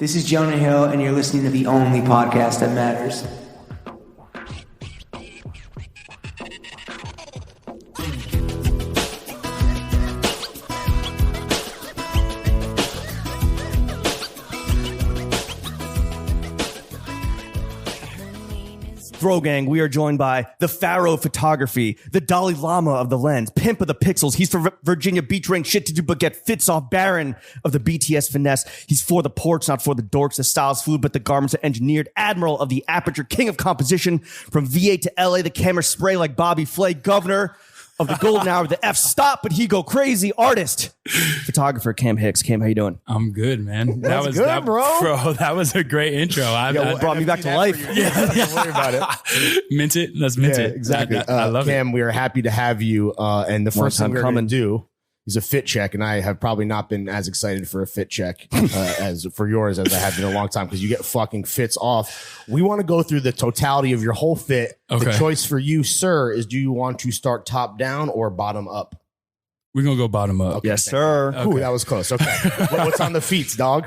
This is Jonah Hill, and you're listening to the only podcast that matters. Throw Gang, we are joined by the Pharaoh of Photography, the Dalai Lama of the Lens, Pimp of the Pixels. He's for Virginia Beach, rank shit to do but get fits off, Baron of the BTS Finesse. He's for the porch, not for the dorks. The style's fluid, but the garments are engineered. Admiral of the Aperture, King of Composition. From VA to LA, the camera spray like Bobby Flay. Governor of the golden hour, the F stop, but he go crazy. Artist, photographer, Cam Hicks. Cam, how you doing? I'm good, man. That was good, bro. That was a great intro. It brought me back to life. Don't worry about it. Mint it. Let's mint it. Exactly. I love Cam, it. we are happy to have you. And the first thing we're going to do is a fit check. And I have probably not been as excited for a fit check as for yours as I have been in a long time because you get fucking fits off. We want to go through the totality of your whole fit. Okay. The choice for you, sir, is do you want to start top down or bottom up? We're going to go bottom up. Okay, yes, sir. Okay. Ooh, that was close. Okay. What's on the feet, dog?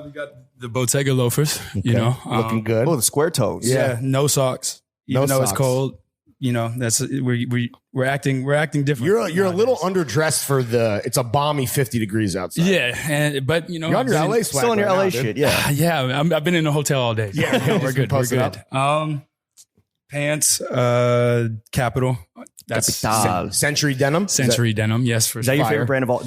We got the Bottega loafers, you know. Looking good. Oh, the square toes. Yeah. No socks. Even though it's cold. You know, that's we're acting different. You're a little underdressed for it's a balmy 50 degrees outside. Yeah, but you know, You're on your LA swag. Still on your right LA now, shit, dude. yeah. I've been in a hotel all day. Yeah, we're good. We're Post it good. Pants, Capital. That's Capital. Century denim. Century denim. Yes, for Is that your fire. favorite brand of all?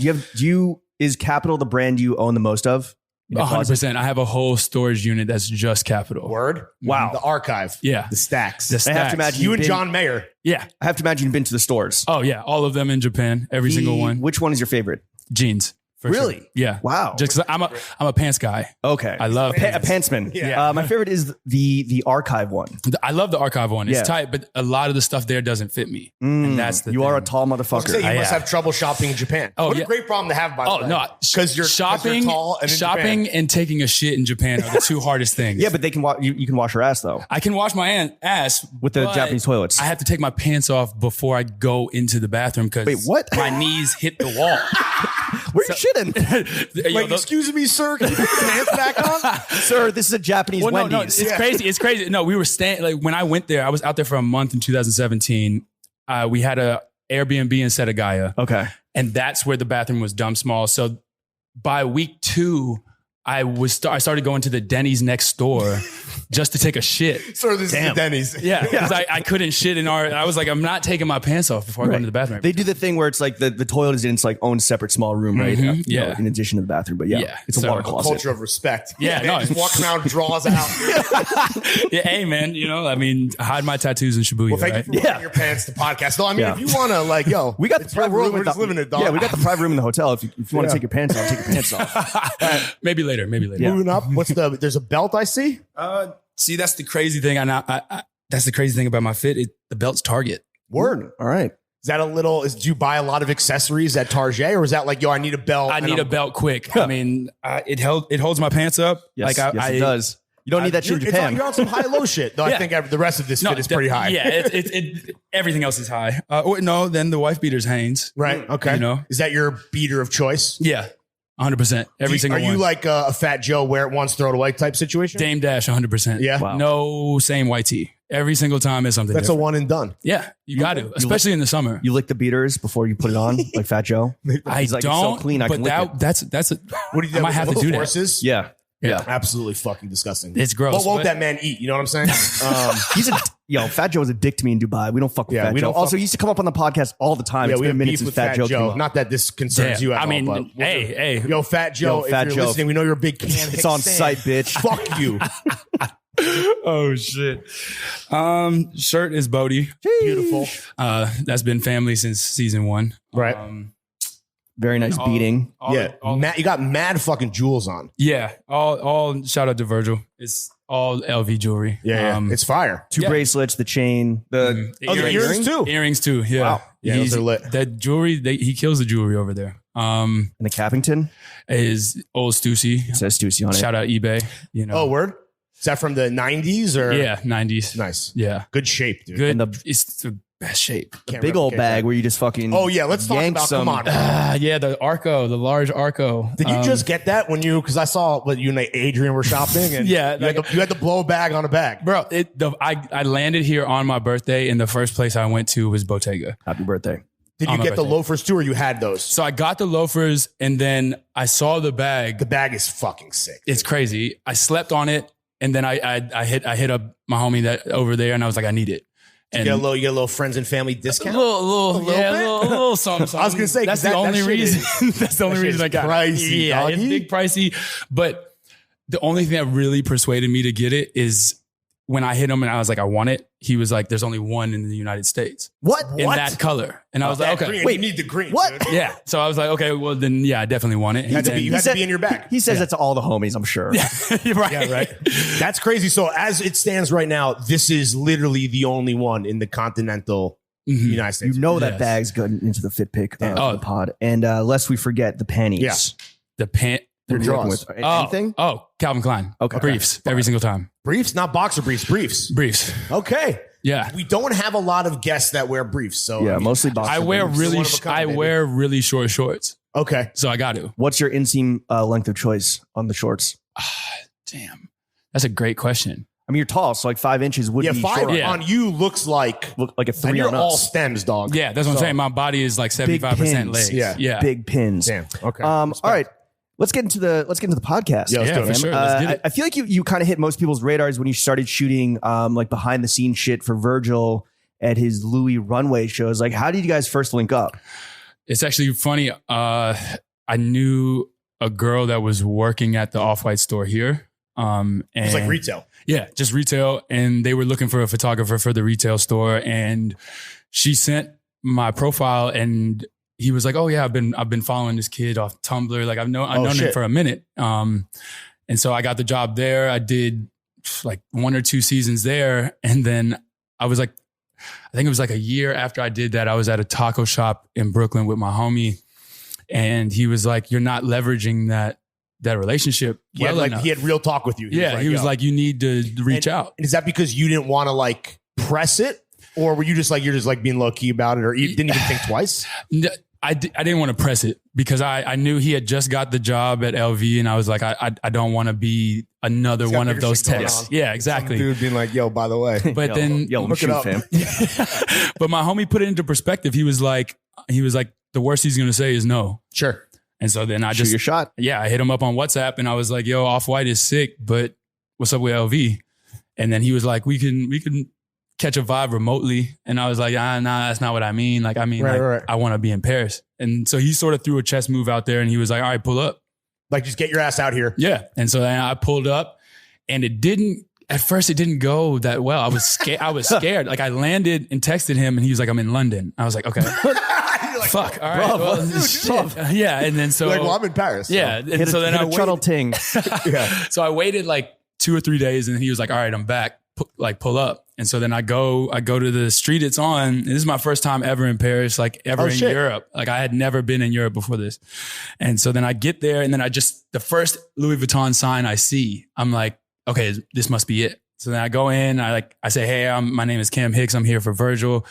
Is Capital the brand you own the most of? 100%. I have a whole storage unit that's just Capital. Word. Wow. The archive. Yeah. The stacks. The I have to stacks. imagine You and been- John Mayer. Yeah. I have to imagine you've been to the stores. Oh yeah, all of them in Japan. Every single one. Which one is your favorite? Jeans. For Really? Sure. Yeah. Wow. Just 'cause I'm a pants guy. Okay. I love a pants. pantsman. Yeah. My favorite is the archive one. I love the archive one. It's Yeah. tight, but a lot of the stuff there doesn't fit me. And that's the You thing. are a tall motherfucker. Say you I must am. have trouble shopping in Japan. Oh, what yeah. a great problem to have, by the Oh way. no, because you're shopping, tall and in shopping, Japan. and taking a shit in Japan are the two hardest things. Yeah, but they can you can wash your ass though I can wash my ass with the but Japanese toilets. I have to take my pants off before I go into the bathroom because Wait, what? my knees hit the wall. Where you shitting? Yo, Like, excuse me, sir, can you put your pants back on? Sir, this is a Japanese well, no, Wendy's. it's crazy. It's crazy. No, we were staying. Like when I went there, I was out there for a month in 2017. We had a Airbnb in Setagaya, Okay. and that's where the bathroom was dumb small. So by week 2, I started going to the Denny's next door just to take a shit. Sir, this is the Denny's. Yeah, because I couldn't shit in our. I was like, I'm not taking my pants off before I go into the bathroom. They do the thing where it's like the toilet is in its like own separate small room, right? Mhm, You know, yeah. in addition to the bathroom, but yeah, Yeah, it's a so water a closet. Culture of respect. Yeah, Man no. just walking around, draws out. Yeah, hey man, you know, I mean, hide my tattoos in Shibuya, Well, thank right? you for wearing your pants to podcast. No, I mean, Yeah. if you want to, like, yo, We got the it's real private world. room. We're at just the- living it, dog. Yeah, we got the private room in the hotel. If you want to Yeah. take your pants off, take your pants off. Maybe later. Yeah. Moving up. There's a belt I see. See, that's the crazy thing. That's the crazy thing about my fit. The belt's Target. Word. All right. Is that do you buy a lot of accessories at Target, or is that like, yo, I need a belt? I and need a belt quick. I mean, it holds my pants up. Yes, like it does. You don't need that shit in Japan. You're on some high-low shit. Though Yeah. I think the rest of this fit is pretty high. Yeah, everything else is high. No, then the wife beater's Hanes. Right. Okay. You know? Is that your beater of choice? Yeah, 100%. Every single Are one. you like a Fat Joe, wear it once, throw it away type situation? Dame Dash 100%. Yeah. Wow. No same white tee. Every single time is something That's a different. one and done. Yeah, you got to, especially in the summer. You lick the beaters before you put it on, like Fat Joe. I He's like, don't, it's so clean, I but can lick it. that's a. What do you I might with have to little do that. horses? Yeah. Yeah. Absolutely fucking disgusting. It's gross. What won't but- that man eat? You know what I'm saying? Fat Joe is a dick to me in Dubai. We don't fuck with Yeah, Fat we Joe. don't Also, fuck- he used to come up on the podcast all the time. Yeah, It's we been have minutes beef since with Fat Joe came Joe. up. Not that this concerns you at I mean, all. But hey. Yo, Fat Joe, Fat if you're Joe. listening, we know you're a big Cam Hicks It's on fan. site, bitch. Fuck you. Oh shit. Shirt is Bodie. Beautiful. That's been family since season 1. Right. Very nice beating. You got mad fucking jewels on. Yeah. All shout out to Virgil. It's all LV jewelry. It's fire. Two bracelets, the chain, the earrings too. Earrings too. Yeah. Wow. Yeah, those are lit. That jewelry, he kills the jewelry over there. and the Cappington. Is old Stussy. It says Stussy on it. Shout out eBay. You know. Oh, word. Is that from the 90s or? Yeah, 90s. Nice. Yeah. Good shape, dude. Good. And It's the best shape. Big old bag where you just fucking. Oh yeah, let's talk about. Come on. Yeah, the large Arco. Did you just get that when you? Because I saw what you and Adrian were shopping, and yeah, you had to blow a bag on a bag, bro. I landed here on my birthday, and the first place I went to was Bottega. Happy birthday. Did you get the loafers too, or you had those? So I got the loafers, and then I saw the bag. The bag is fucking sick. It's crazy. I slept on it, and then I hit up my homie that over there, and I was like, I need it. And you get a little friends and family discount. A little something. I was gonna say that's the only reason. That's the only reason I got pricey. Yeah, it's big pricey. But the only thing that really persuaded me to get it is when I hit him and I was like, I want it. He was like, there's only one in the United States. What? In that color. And I was like, okay. Green. Wait, you need the green. What? Dude. Yeah. So I was like, okay, well then, yeah, I definitely want it. You had to be in your bag. He says that to all the homies, I'm sure. Yeah. Right. Yeah, right. That's crazy. So as it stands right now, this is literally the only one in the continental United States. You know that bag's going into the fit pick of the pod. And lest we forget the panties. Yeah. The pant. Your draws. Anything? Oh, Calvin Klein. Okay. Briefs every single time. Briefs, not boxer briefs. Briefs. Briefs. Okay. Yeah. We don't have a lot of guests that wear briefs, so Yeah, mostly boxer. I wear briefs. really short shorts. Okay. So I got to. What's your inseam length of choice on the shorts? Damn. That's a great question. I mean, you're tall, so like 5 inches would be 5 short. on you looks like Like a 3 and you're on all us. stems, dog. Yeah, that's what I'm saying. My body is like 75% pins. legs. Yeah. Big pins. Damn. Okay. All right. Let's get into the podcast. Yeah, let's do it. for sure. Let's get it. I feel like you kind of hit most people's radars when you started shooting like behind the scenes shit for Virgil at his Louis runway shows. Like, how did you guys first link up? It's actually funny. I knew a girl that was working at the Off-White store here. And it's like retail. Yeah, just retail. And they were looking for a photographer for the retail store. And she sent my profile and he was like, oh yeah, I've been following this kid off Tumblr. Like I've known him for a minute. And so I got the job there. I did like 1 or 2 seasons there. And then I was like, I think it was like a year after I did that, I was at a taco shop in Brooklyn with my homie. And he was like, you're not leveraging that relationship. He had real talk with you. He was like, you need to reach out. Is that because you didn't want to like press it? Or were you just like, you're just like being low key about it, or you didn't even think twice? I didn't want to press it because I knew he had just got the job at LV and I was like, I don't want to be another one of those texts. Yeah, exactly. Some dude being like, yo, by the way. But then look it up, fam. But my homie put it into perspective. He was like, the worst he's going to say is no. Sure. And so then I Shoot your shot. Yeah, I hit him up on WhatsApp and I was like, yo, Off-White is sick, but what's up with LV? And then he was like, we can catch a vibe remotely. And I was like, nah, that's not what I mean. Like, I mean, right. I want to be in Paris. And so he sort of threw a chess move out there and he was like, all right, pull up. Like, just get your ass out here. Yeah. And so then I pulled up and at first it didn't go that well. I was scared. Like I landed and texted him and he was like, I'm in London. I was like, okay. Like, fuck. All right. Well, shit. Yeah. And then so. You're like, well, I'm in Paris. Yeah. And so then I waited. Ting. Yeah. So I waited like 2 or 3 days and he was like, all right, I'm back. Pull up. And so then I go to the street it's on. This is my first time ever in Paris, like ever in Europe. Like I had never been in Europe before this. And so then I get there and then the first Louis Vuitton sign I see, I'm like, okay, this must be it. So then I go in, I say, hey, my name is Cam Hicks. I'm here for Virgil.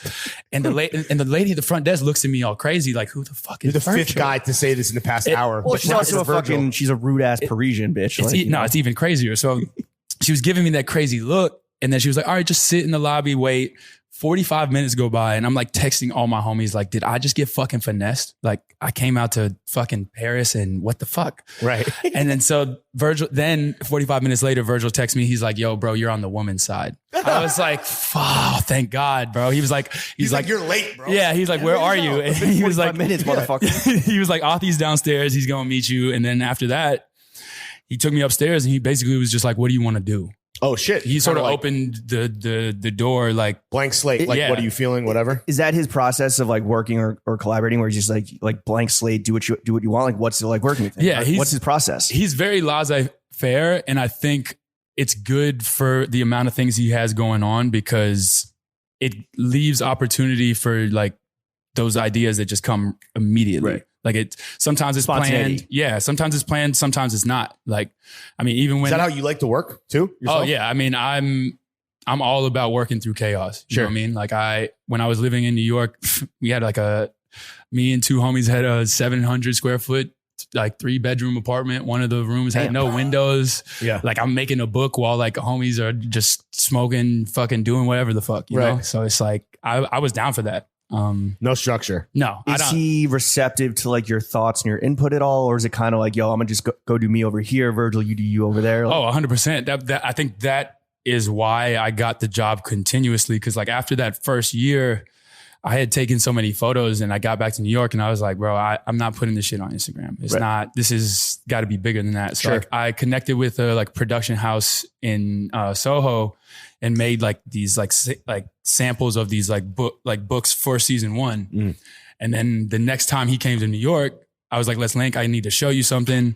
And the lady at the front desk looks at me all crazy, like, who the fuck is You're the Virgil? 5th guy to say this in the past hour. Well, she's also she's a rude ass Parisian bitch. It's even crazier. So she was giving me that crazy look. And then she was like, all right, just sit in the lobby, wait. 45 minutes go by and I'm like texting all my homies, like, did I just get fucking finessed? Like I came out to fucking Paris and what the fuck? Right. And then so then 45 minutes later, Virgil texts me. He's like, yo, bro, you're on the woman's side. I was like, oh, thank God, bro. He's like, you're late, bro. Yeah. He's like, where are you? And he was like, minutes, motherfucker. He was like, Authy's downstairs. He's going to meet you. And then after that, he took me upstairs and he basically was just like, what do you want to do? Oh shit. He sort of opened the door like blank slate. Like, what are you feeling? Whatever. Is that his process of like working or collaborating where he's just like blank slate, do what you want? Like what's it like working with him? Yeah. What's his process? He's very laissez-faire. And I think it's good for the amount of things he has going on because it leaves opportunity for like those ideas that just come immediately. Right. Like sometimes it's planned. Yeah. Sometimes it's planned. Sometimes it's not. Like, I mean, even when. Is that how you like to work too? Yourself? Oh yeah. I mean, I'm all about working through chaos. You know what I mean? Like when I was living in New York, we had like me and two homies had a 700 square foot, like 3-bedroom apartment. One of the rooms had no windows. Yeah. Like I'm making a book while like homies are just smoking, fucking doing whatever the fuck, you know? So it's like, I was down for that. No structure. No. Is he receptive to like your thoughts and your input at all? Or is it kind of like, yo, I'm gonna just go do me over here. Virgil, you do you over there? Like, 100%. I think that is why I got the job continuously. Cause like after that first year, I had taken so many photos and I got back to New York and I was like, bro, I'm not putting this shit on Instagram. It's not, this is got to be bigger than that. So like, I connected with a like production house in Soho and made like these like samples of these like books for season 1. And then the next time he came to New York, I was like, let's link. I need to show you something.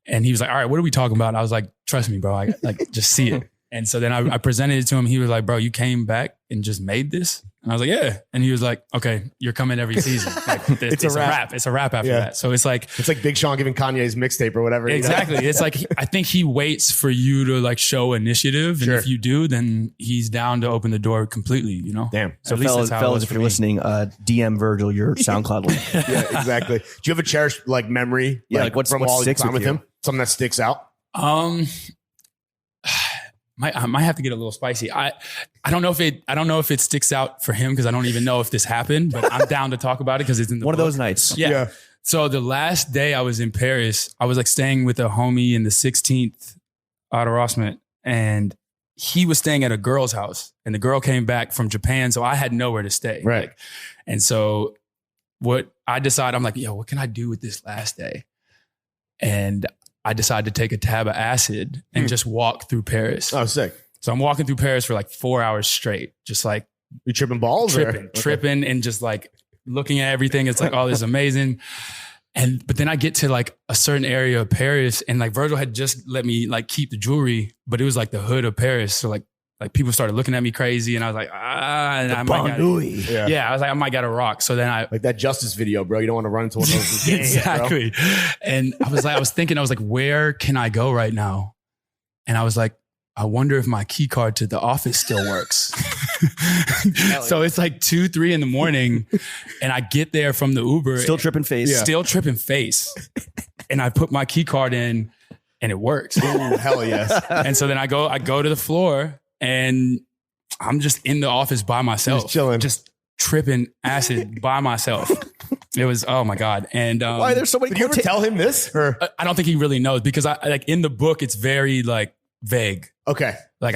And he was like, all right, what are we talking about? And I was like, trust me, bro. I like just see it. And so then I presented it to him. He was like, bro, you came back and just made this? And I was like, yeah. And he was like, okay, you're coming every season. Like, it's a wrap. It's a wrap after that. So it's like Big Sean giving Kanye's mixtape or whatever. Exactly. It's like, I think he waits for you to like show initiative. And if you do, then he's down to open the door completely, you know? Damn. So at least that's how fellas, if you're listening, DM Virgil your SoundCloud link. Yeah, exactly. Do you have a cherished like memory? Like what's from all your sticks time with you? him? Something that sticks out? I might have to get a little spicy. I don't know if it sticks out for him because I don't even know if this happened, but I'm down to talk about it because it's in the one book. of those nights. Yeah. So the last day I was in Paris, I was like staying with a homie in the 16th arrondissement, and he was staying at a girl's house, and the girl came back from Japan, so I had nowhere to stay. Right. Like, and so what I decided, I'm like, yo, what can I do with this last day? And I decided to take a tab of acid and just walk through Paris. Oh, sick. So I'm walking through Paris for like 4 hours straight, just like You tripping balls? tripping and just like looking at everything. It's like, oh, this is amazing. But then I get to like a certain area of Paris, and like Virgil had just let me like keep the jewelry, but it was like the hood of Paris. So like people started looking at me crazy, and I was like, and I might I was like, I might got a rock. So then like that Justice video, bro. You don't want to run into one of those. Exactly. Bro. And I was thinking, where can I go right now? And I was like, I wonder if my key card to the office still works. So it's like 2-3 in the morning, and I get there from the Uber. Still tripping face. And I put my key card in, and it works. Ooh, hell yes. And so then I go to the floor, and I'm just in the office by myself, just chilling, just tripping acid by myself. It was, oh my God. And why there's so many? Did you ever tell him this? Or? I don't think he really knows, because I like in the book, it's very like vague. Okay. Like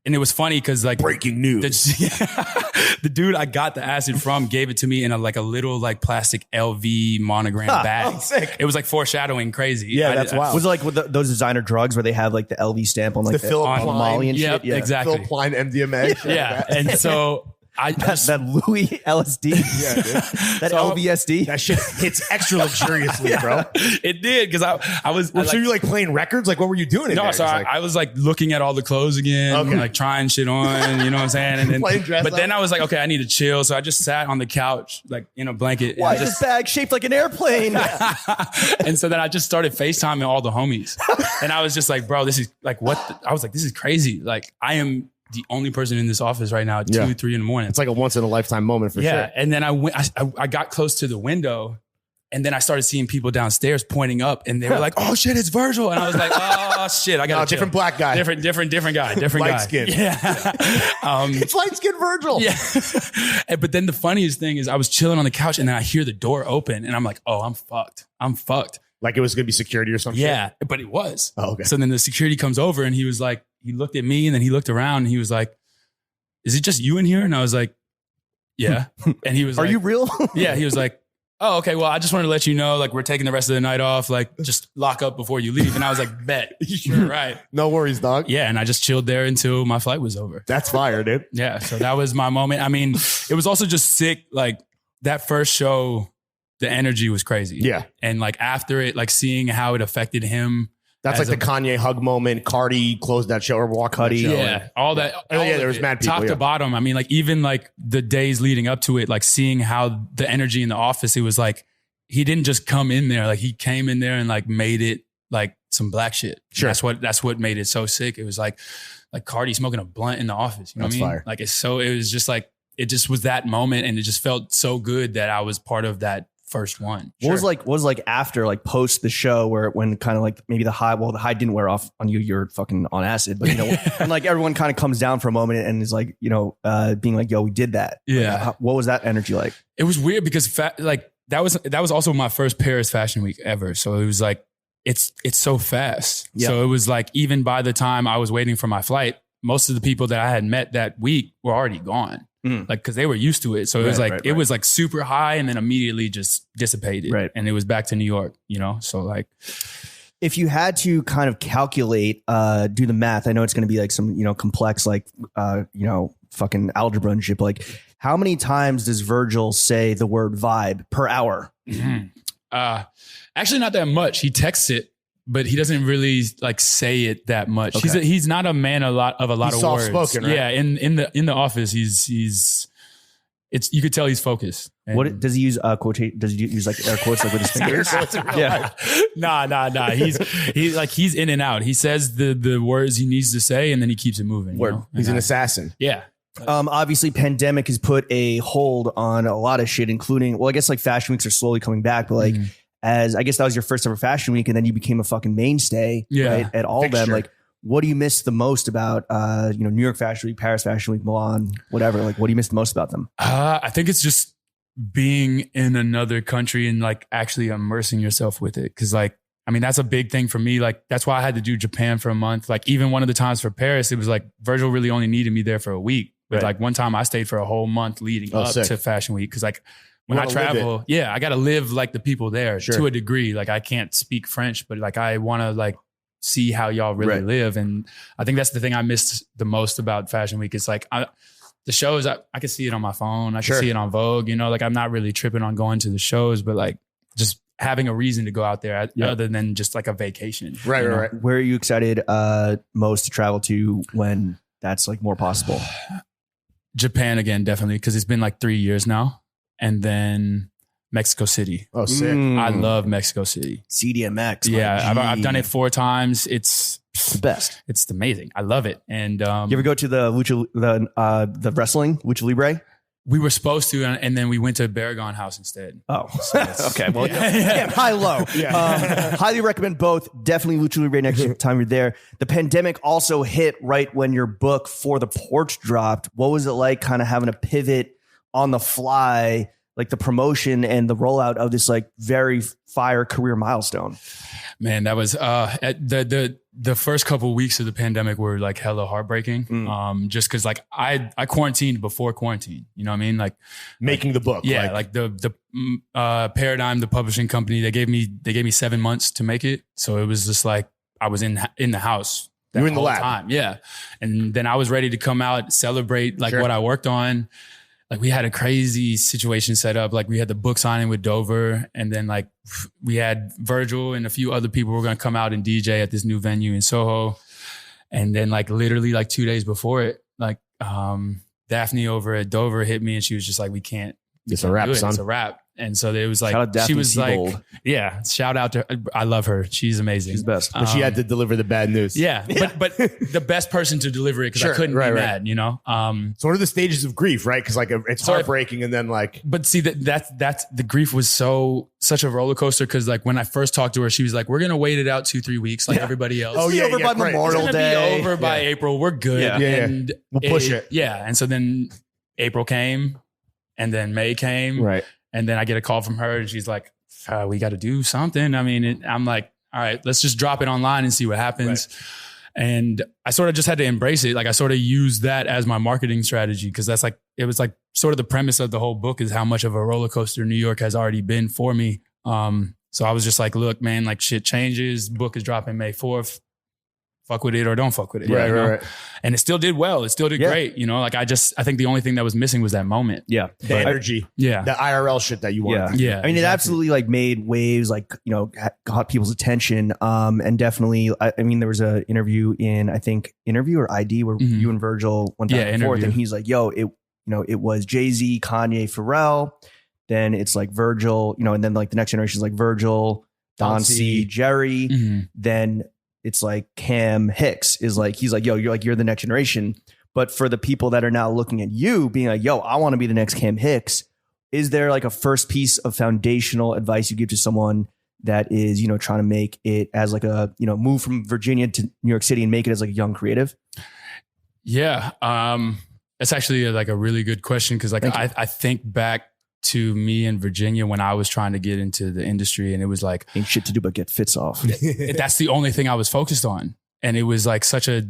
and it was funny because like breaking news. The dude I got the acid from gave it to me in a little like plastic LV monogram bag. Oh, sick. It was like foreshadowing crazy. Yeah, that's wild. Was it like with those designer drugs where they have like the LV stamp on like the Philip on Molly and shit? Yeah, exactly. Phil Klein MDMA. Yeah. And so that Louis LSD, that LVSD, that shit hits extra luxuriously, bro. It did, because I was. So you like playing records? Like, what were you doing? No, so I was like looking at all the clothes again, like trying shit on. You know what I'm saying? And then, then I was like, okay, I need to chill. So I just sat on the couch, like in a blanket. Why is this bag shaped like an airplane? And so then I just started FaceTiming all the homies, and I was just like, bro, this is like I was like, this is crazy. Like, I am the only person in this office right now at 2-3 in the morning. It's like a once in a lifetime moment for sure. And then I got close to the window, and then I started seeing people downstairs pointing up, and they were like, oh shit, it's Virgil. And I was like, oh shit, I got different black guy. Different guy. Different light guy. Skin. Yeah. It's light skin Virgil. Yeah. But then the funniest thing is I was chilling on the couch, and then I hear the door open, and I'm like, oh, I'm fucked. Like it was going to be security or something. Yeah, but it was. Oh, okay. So then the security comes over, and he was like, he looked at me, and then he looked around, and he was like, is it just you in here? And I was like, yeah. And he was Are like, you real? Yeah. He was like, oh, okay. Well, I just wanted to let you know, like, we're taking the rest of the night off. Like, just lock up before you leave. And I was like, bet. You're right. No worries, dog. Yeah. And I just chilled there until my flight was over. That's fire, dude. Yeah. So that was my moment. I mean, it was also just sick. Like, that first show, the energy was crazy. Yeah. And like after it, like seeing how it affected him. That's like the Kanye hug moment. Cardi closed that show, or walked that show. Yeah. All that. There was mad people. Top to bottom. I mean, like even like the days leading up to it, like seeing how the energy in the office, it was like, he didn't just come in there. Like he came in there and like made it like some black shit. Sure. That's what made it so sick. It was like Cardi smoking a blunt in the office. You know That's what I mean? fire. Like it was just like, it just was that moment, and it just felt so good that I was part of that first one. What was like after, like post the show, when kind of like maybe the high didn't wear off on you, you're fucking on acid, but you know, and like everyone kind of comes down for a moment and is like, you know, being like, yo, we did that. Yeah. Like, what was that energy like? It was weird because like that was also my first Paris Fashion Week ever. So it was like, it's so fast. Yeah. So it was like, even by the time I was waiting for my flight, most of the people that I had met that week were already gone. Like, cause they were used to it. So it was like, it was like super high and then immediately just dissipated. Right. And it was back to New York, you know? So like, if you had to kind of calculate, do the math, I know it's going to be like some, you know, complex, like, you know, fucking algebra and shit. But like, how many times does Virgil say the word vibe per hour? Actually not that much. He texts it, but he doesn't really like say it that much. Okay. He's not a man of a lot of words. Soft-spoken, right? Yeah, in the office, he's you could tell he's focused. And What does he use? Quotate? Does he use like air quotes like with his fingers? yeah, nah. He's in and out. He says the words he needs to say, and then he keeps it moving. Word. You know? He's an assassin. Yeah. Obviously, pandemic has put a hold on a lot of shit, including, well, I guess like fashion weeks are slowly coming back, but like, as I guess that was your first ever fashion week, and then you became a fucking mainstay, right, at all of them. Like, what do you miss the most about, you know, New York Fashion Week, Paris Fashion Week, Milan, whatever? Like, what do you miss the most about them? I think it's just being in another country and like actually immersing yourself with it. Cause like, I mean, that's a big thing for me. Like, that's why I had to do Japan for a month. Like, even one of the times for Paris, it was like Virgil really only needed me there for a week. But like one time I stayed for a whole month leading up to Fashion Week. Cause like, when I travel, I got to live like the people there to a degree. Like, I can't speak French, but like, I want to like see how y'all really live. And I think that's the thing I missed the most about Fashion Week. It's like, the shows, I can see it on my phone. I can see it on Vogue, you know, like I'm not really tripping on going to the shows, but like just having a reason to go out there other than just like a vacation. Right. Where are you excited most to travel to when that's like more possible? Japan again, definitely. Cause it's been like 3 years now. And then Mexico City. Oh, sick. I love Mexico City. CDMX. Yeah, I've done it 4 times. It's the best. It's amazing. I love it. And you ever go to the wrestling, Lucha Libre? We were supposed to, and then we went to Baragon House instead. Oh, so okay. Well, damn, high, low. Highly recommend both. Definitely Lucha Libre next time you're there. The pandemic also hit right when your book For the Porch dropped. What was it like kind of having to pivot on the fly, like the promotion and the rollout of this like very fire career milestone? Man, that was the first couple of weeks of the pandemic were like hella heartbreaking. Just because like I quarantined before quarantine, you know what I mean? Like making the book. Yeah, like the Paradigm, the publishing company, they gave me 7 months to make it. So it was just like I was in the house. You were in the lab. Time. Yeah. And then I was ready to come out, celebrate like what I worked on. Like we had a crazy situation set up. Like we had the book signing with Dover, and then like we had Virgil and a few other people were going to come out and DJ at this new venue in Soho. And then like literally like 2 days before it, like Daphne over at Dover hit me and she was just like, it's a wrap, son. It's a wrap. And so it was like, she was like, yeah, shout out to her. I love her. She's amazing. She's best. But she had to deliver the bad news. Yeah. But the best person to deliver it because I couldn't be mad, you know? So what are the stages of grief, right? Because like it's heartbreaking and then like. But see, that's the grief was such a roller coaster because like when I first talked to her, she was like, we're going to wait it out 2-3 weeks like everybody else. Oh, yeah. Over by Memorial Day. Be over by April. We're good. Yeah. And we'll push it. Yeah. And so then April came and then May came. Right. And then I get a call from her and she's like, we got to do something. I mean, I'm like, all right, let's just drop it online and see what happens. Right. And I sort of just had to embrace it. Like I sort of used that as my marketing strategy because that's like, it was like sort of the premise of the whole book is how much of a roller coaster New York has already been for me. So I was just like, look, man, like shit changes. Book is dropping May 4th. Fuck with it or don't fuck with it. Right. And it still did well. It still did great. You know, like I think the only thing that was missing was that moment. Yeah. The energy. Yeah. The IRL shit that you wanted. Yeah. I mean, it absolutely like made waves, like, you know, got people's attention. And definitely, I mean, there was an interview in, I think, Interview or ID where you and Virgil went back and forth. And he's like, yo, it was Jay-Z, Kanye, Pharrell. Then it's like Virgil, you know, and then like the next generation is like Virgil, Don C, Jerry. Then it's like Cam Hicks is like, he's like, yo, you're the next generation. But for the people that are now looking at you being like, yo, I want to be the next Cam Hicks. Is there like a first piece of foundational advice you give to someone that is, trying to make it as like a, move from Virginia to New York City and make it as like a young creative? Yeah. That's actually like a really good question. Cause like I think back to me in Virginia when I was trying to get into the industry and it was like, ain't shit to do but get fits off. That's the only thing I was focused on. And it was like such a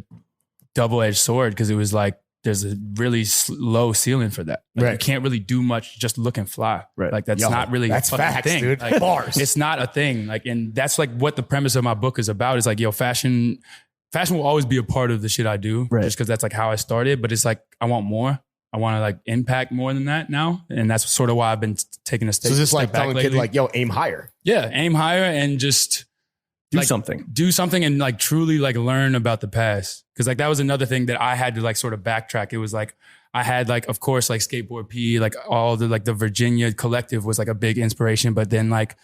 double-edged sword because it was like, there's a really low ceiling for that. Like, you can't really do much just look and fly. Right. Like that's not really that's a fucking facts, thing. Dude. Like, bars. It's not a thing. Like, and that's like what the premise of my book is about. Is like, fashion will always be a part of the shit I do, just because that's like how I started. But it's like I want more. I want to like impact more than that now, and that's sort of why I've been taking a step. So just like back telling kids like, yo, aim higher. Yeah, aim higher and just. Do something and like truly like learn about the past. Cause like that was another thing that I had to like sort of backtrack. It was like, I had like, of course, like Skateboard P, like all the, like the Virginia collective was like a big inspiration. But then like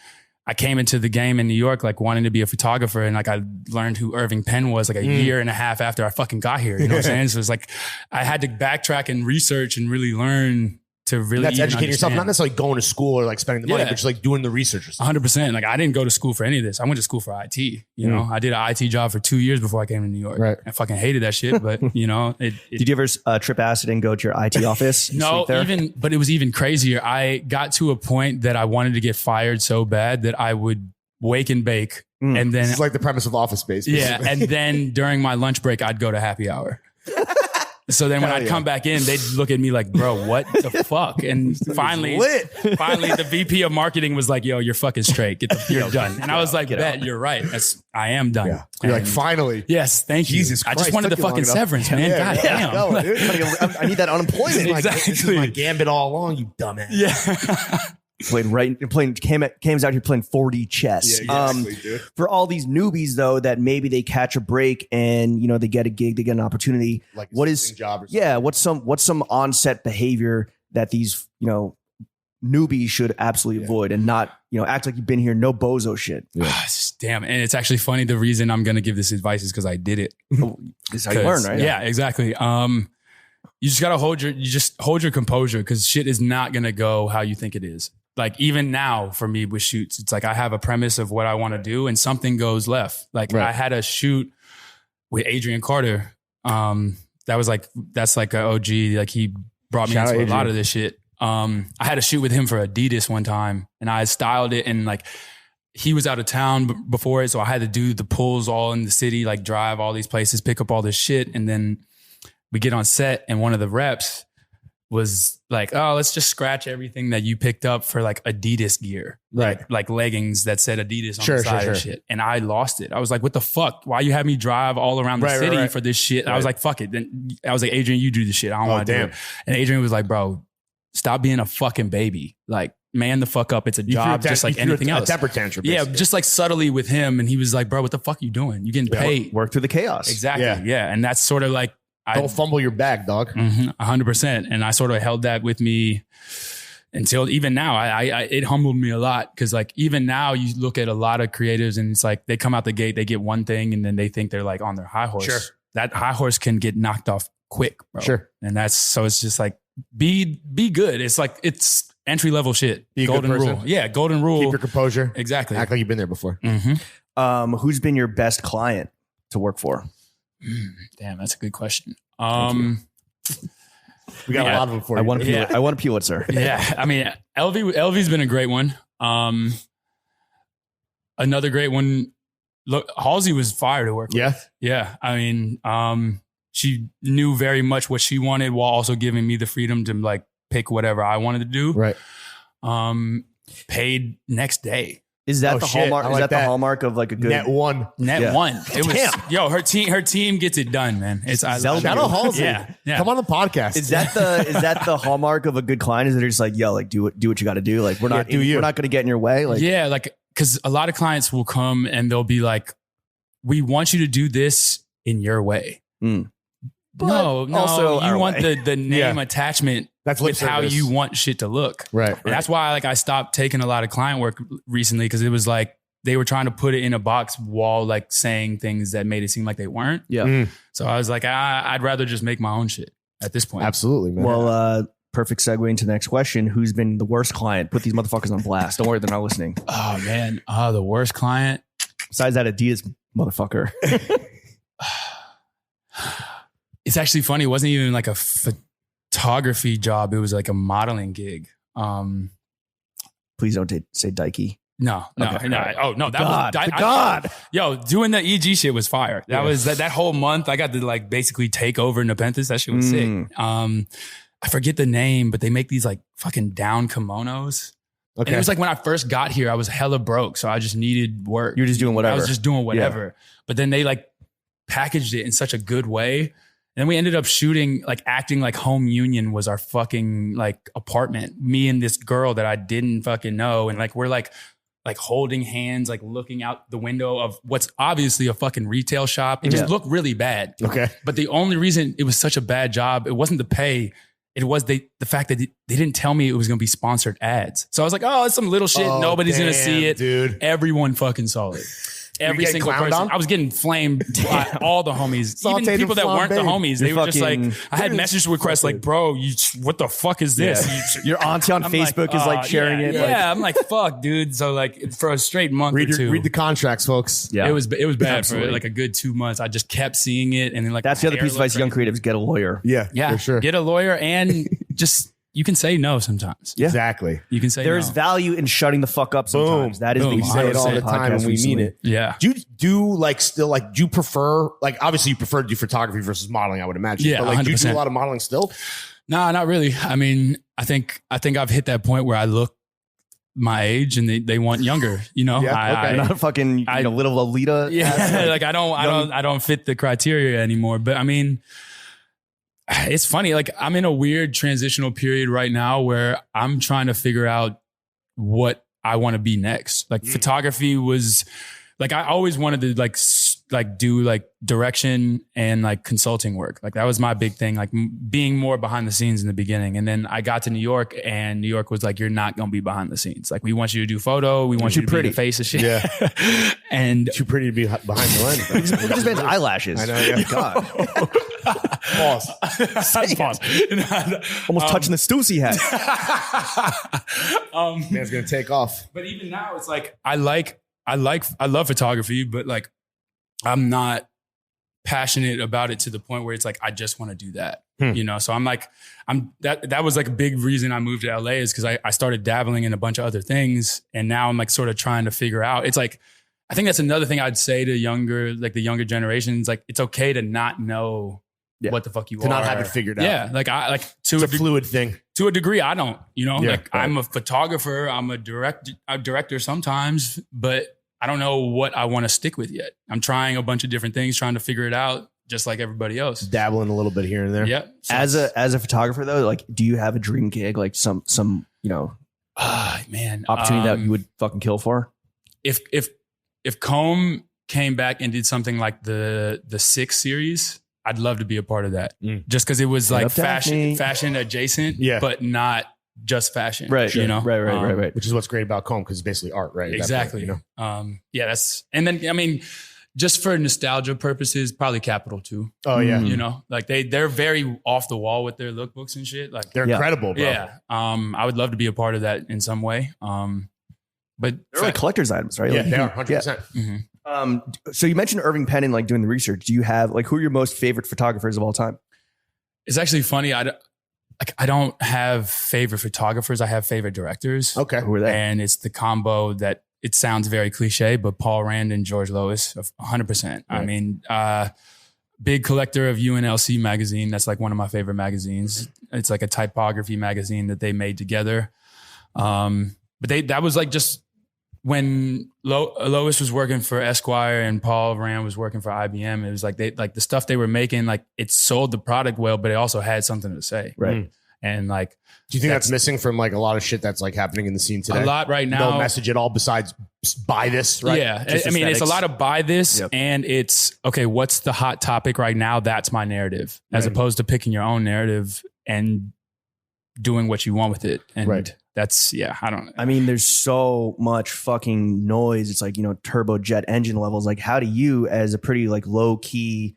I came into the game in New York, like wanting to be a photographer. And like I learned who Irving Penn was like a year and a half after I fucking got here. You know what I'm saying? So it's like, I had to backtrack and research and really learn to really that's educating yourself, understand. not necessarily going to school or like spending the money, but just like doing the research. 100%. Like I didn't go to school for any of this. I went to school for IT. You know, I did an IT job for 2 years before I came to New York. Right. I fucking hated that shit, but did you ever trip acid and go to your IT office? No, but it was even crazier. I got to a point that I wanted to get fired so bad that I would wake and bake. And then it's like the premise of Office Space. Basically. Yeah. And then during my lunch break, I'd go to happy hour. So then when I'd come back in, they'd look at me like, bro, what the fuck? And finally the VP of marketing was like, yo, you're fucking straight. You're done. And I was like, bet, you're right. I am done. Yeah. You're like, finally. Yes, thank you. Jesus Christ, I just wanted the fucking severance, man. God damn. Go, I need that unemployment. Exactly. This is my gambit all along, you dumbass. Yeah. Cam's out here playing 4D chess. Yeah, exactly, dude. For all these newbies though, that maybe they catch a break and they get a gig, they get an opportunity. Like what's some onset behavior that these newbies should absolutely avoid and not act like you've been here, no bozo shit. Damn, and it's actually funny. The reason I'm gonna give this advice is because I did it. This is how you learn, right? Yeah, exactly. You just gotta hold your composure because shit is not gonna go how you think it is. Like even now for me with shoots, it's like I have a premise of what I want to do and something goes left. Like I had a shoot with Adrian Carter. That's like an OG. Like he brought me into a lot of this shit. I had a shoot with him for Adidas one time and I styled it and like he was out of town before it. So I had to do the pulls all in the city, like drive all these places, pick up all this shit. And then we get on set and one of the reps was like, oh, let's just scratch everything that you picked up for like Adidas gear. Right. Like leggings that said Adidas on the side and shit. And I lost it. I was like, what the fuck? Why you have me drive all around the city for this shit? I was like, fuck it. Then I was like, Adrian, you do the shit. I don't want to do it. And Adrian was like, bro, stop being a fucking baby. Like, man the fuck up. It's a job just like anything else. A temper tantrum. Basically. Yeah, just like subtly with him. And he was like, bro, what the fuck are you doing? You getting paid. Work through the chaos. Exactly. Yeah. And that's sort of like, don't fumble your bag, dog. 100%. And I sort of held that with me until even now. It humbled me a lot because like even now you look at a lot of creatives and it's like they come out the gate, they get one thing and then they think they're like on their high horse. Sure. That high horse can get knocked off quick, bro. Sure. And it's just like be good. It's like it's entry level shit. Be a golden good person. rule. Yeah, golden rule. Keep your composure. Exactly. Act like you've been there before. Who's been your best client to work for? Damn, that's a good question. We got a lot of them for you. I want a Pulitzer. Yeah. I mean, LV's been a great one. Another great one. Look, Halsey was fire to work with. Yeah. I mean, she knew very much what she wanted while also giving me the freedom to like pick whatever I wanted to do. Right. Paid next day. Is that the hallmark? Is that the hallmark of like a good net one? It was her team gets it done, man. It's shout out Halsey. Yeah. Come on the podcast. Is that the hallmark of a good client? Is that they're just like, yo, like do what you got to do. Like we're not going to get in your way. Like like because a lot of clients will come and they'll be like, we want you to do this in your way. But no, also you want the name attachment. That's with how you want shit to look. Right. And that's why like I stopped taking a lot of client work recently because it was like they were trying to put it in a box while like saying things that made it seem like they weren't. Yeah. So I was like, I'd rather just make my own shit at this point. Absolutely, man. Well, perfect segue into the next question. Who's been the worst client? Put these motherfuckers on blast. Don't worry, they're not listening. Oh man. The worst client. Besides that Adidas motherfucker. It's actually funny. It wasn't even like a photography job. It was like a modeling gig. Please don't say Dikey. No. Oh no, God. Yo, doing the EG shit was fire. That was that whole month. I got to like basically take over Nepenthes. That shit was sick. I forget the name, but they make these like fucking down kimonos. Okay. And it was like when I first got here, I was hella broke, so I just needed work. You're just doing whatever. I was just doing whatever. Yeah. But then they like packaged it in such a good way. And then we ended up shooting, like acting like home union was our fucking like apartment. Me and this girl that I didn't fucking know. And like, we're like holding hands, like looking out the window of what's obviously a fucking retail shop. It just looked really bad. Okay. But the only reason it was such a bad job, it wasn't the pay. It was the fact that they didn't tell me it was going to be sponsored ads. So I was like, oh, it's some little shit. Nobody's going to see it. Dude. Everyone fucking saw it. Every single person. On? I was getting flamed by all the homies. Even people that weren't the homies. They were just like, I had message requests like, bro, what the fuck is this? Yeah. Your auntie on Facebook is like sharing it. Yeah, I'm like, fuck, dude. So like for a straight month or two. Read the contracts, folks. Yeah. It was bad for like a good 2 months. I just kept seeing it. And then like, that's the other piece of advice, young creatives, get a lawyer. Yeah, for sure. Get a lawyer and just, you can say no sometimes. Yeah. Exactly. You can say there's value in shutting the fuck up sometimes. That is we say it all the time and we mean it. Yeah. Do you do you prefer, like, obviously you prefer to do photography versus modeling, I would imagine. Yeah, but like, 100%. do you do a lot of modeling still? No, not really. I mean, I think I've hit that point where I look my age and they want younger, you know? Yeah, not fucking little Alita. Yeah. Like I don't fit the criteria anymore. But I mean, it's funny. Like I'm in a weird transitional period right now where I'm trying to figure out what I want to be next. Like photography was like, I always wanted to like do like direction and like consulting work. Like that was my big thing, like being more behind the scenes in the beginning. And then I got to New York and New York was like, you're not going to be behind the scenes. Like we want you to do photo. We want you to be the face of shit. Yeah. And too pretty to be behind the lens. Look at this man's eyelashes. I know. Yeah. God. Pause. Almost touching the Stussy hat. Man's going to take off. But even now it's like, I love photography, but like, I'm not passionate about it to the point where it's like, I just want to do that, you know? So that was like a big reason I moved to LA is because I started dabbling in a bunch of other things. And now I'm like sort of trying to figure out, it's like, I think that's another thing I'd say to the younger generations. Like it's okay to not know what the fuck you are. To not have it figured out. Yeah. Like it's a fluid thing. To a degree, I don't, you know, right. I'm a photographer, I'm a director sometimes, but I don't know what I want to stick with yet. I'm trying a bunch of different things, trying to figure it out, just like everybody else. Dabbling a little bit here and there. Yeah. So as a photographer though, like, do you have a dream gig, like some man, opportunity that you would fucking kill for? If Comb came back and did something like the 6 series, I'd love to be a part of that. Just because it was like fashion adjacent, but not just fashion, right? You know, right. Which is what's great about Comb because it's basically art, right? Exactly. Point, you know? And then I mean, just for nostalgia purposes, probably Capital too. Oh yeah, you know, like they're very off the wall with their lookbooks and shit. Like they're incredible, bro. Yeah. I would love to be a part of that in some way. But they're like collector's items, right? Yeah, like, they are 100%. So you mentioned Irving Penn and like doing the research. Do you have like who are your most favorite photographers of all time? It's actually funny. I don't have favorite photographers. I have favorite directors. Okay. Who are they? And it's the combo that it sounds very cliche, but Paul Rand and George Lois, 100%. Right. I mean, big collector of UNLC magazine. That's like one of my favorite magazines. It's like a typography magazine that they made together. But that was like just when Lois was working for Esquire and Paul Rand was working for IBM, it was like the stuff they were making, like it sold the product well, but it also had something to say. Right. And like, do you think that's missing from like a lot of shit that's like happening in the scene today? A lot right now. No message at all besides buy this, right? Yeah. Just I mean, it's a lot of buy this and it's, okay, what's the hot topic right now? That's my narrative, as opposed to picking your own narrative and doing what you want with it. And that's, I don't know. I mean, there's so much fucking noise. It's like, turbojet engine levels. Like, how do you, as a pretty like low key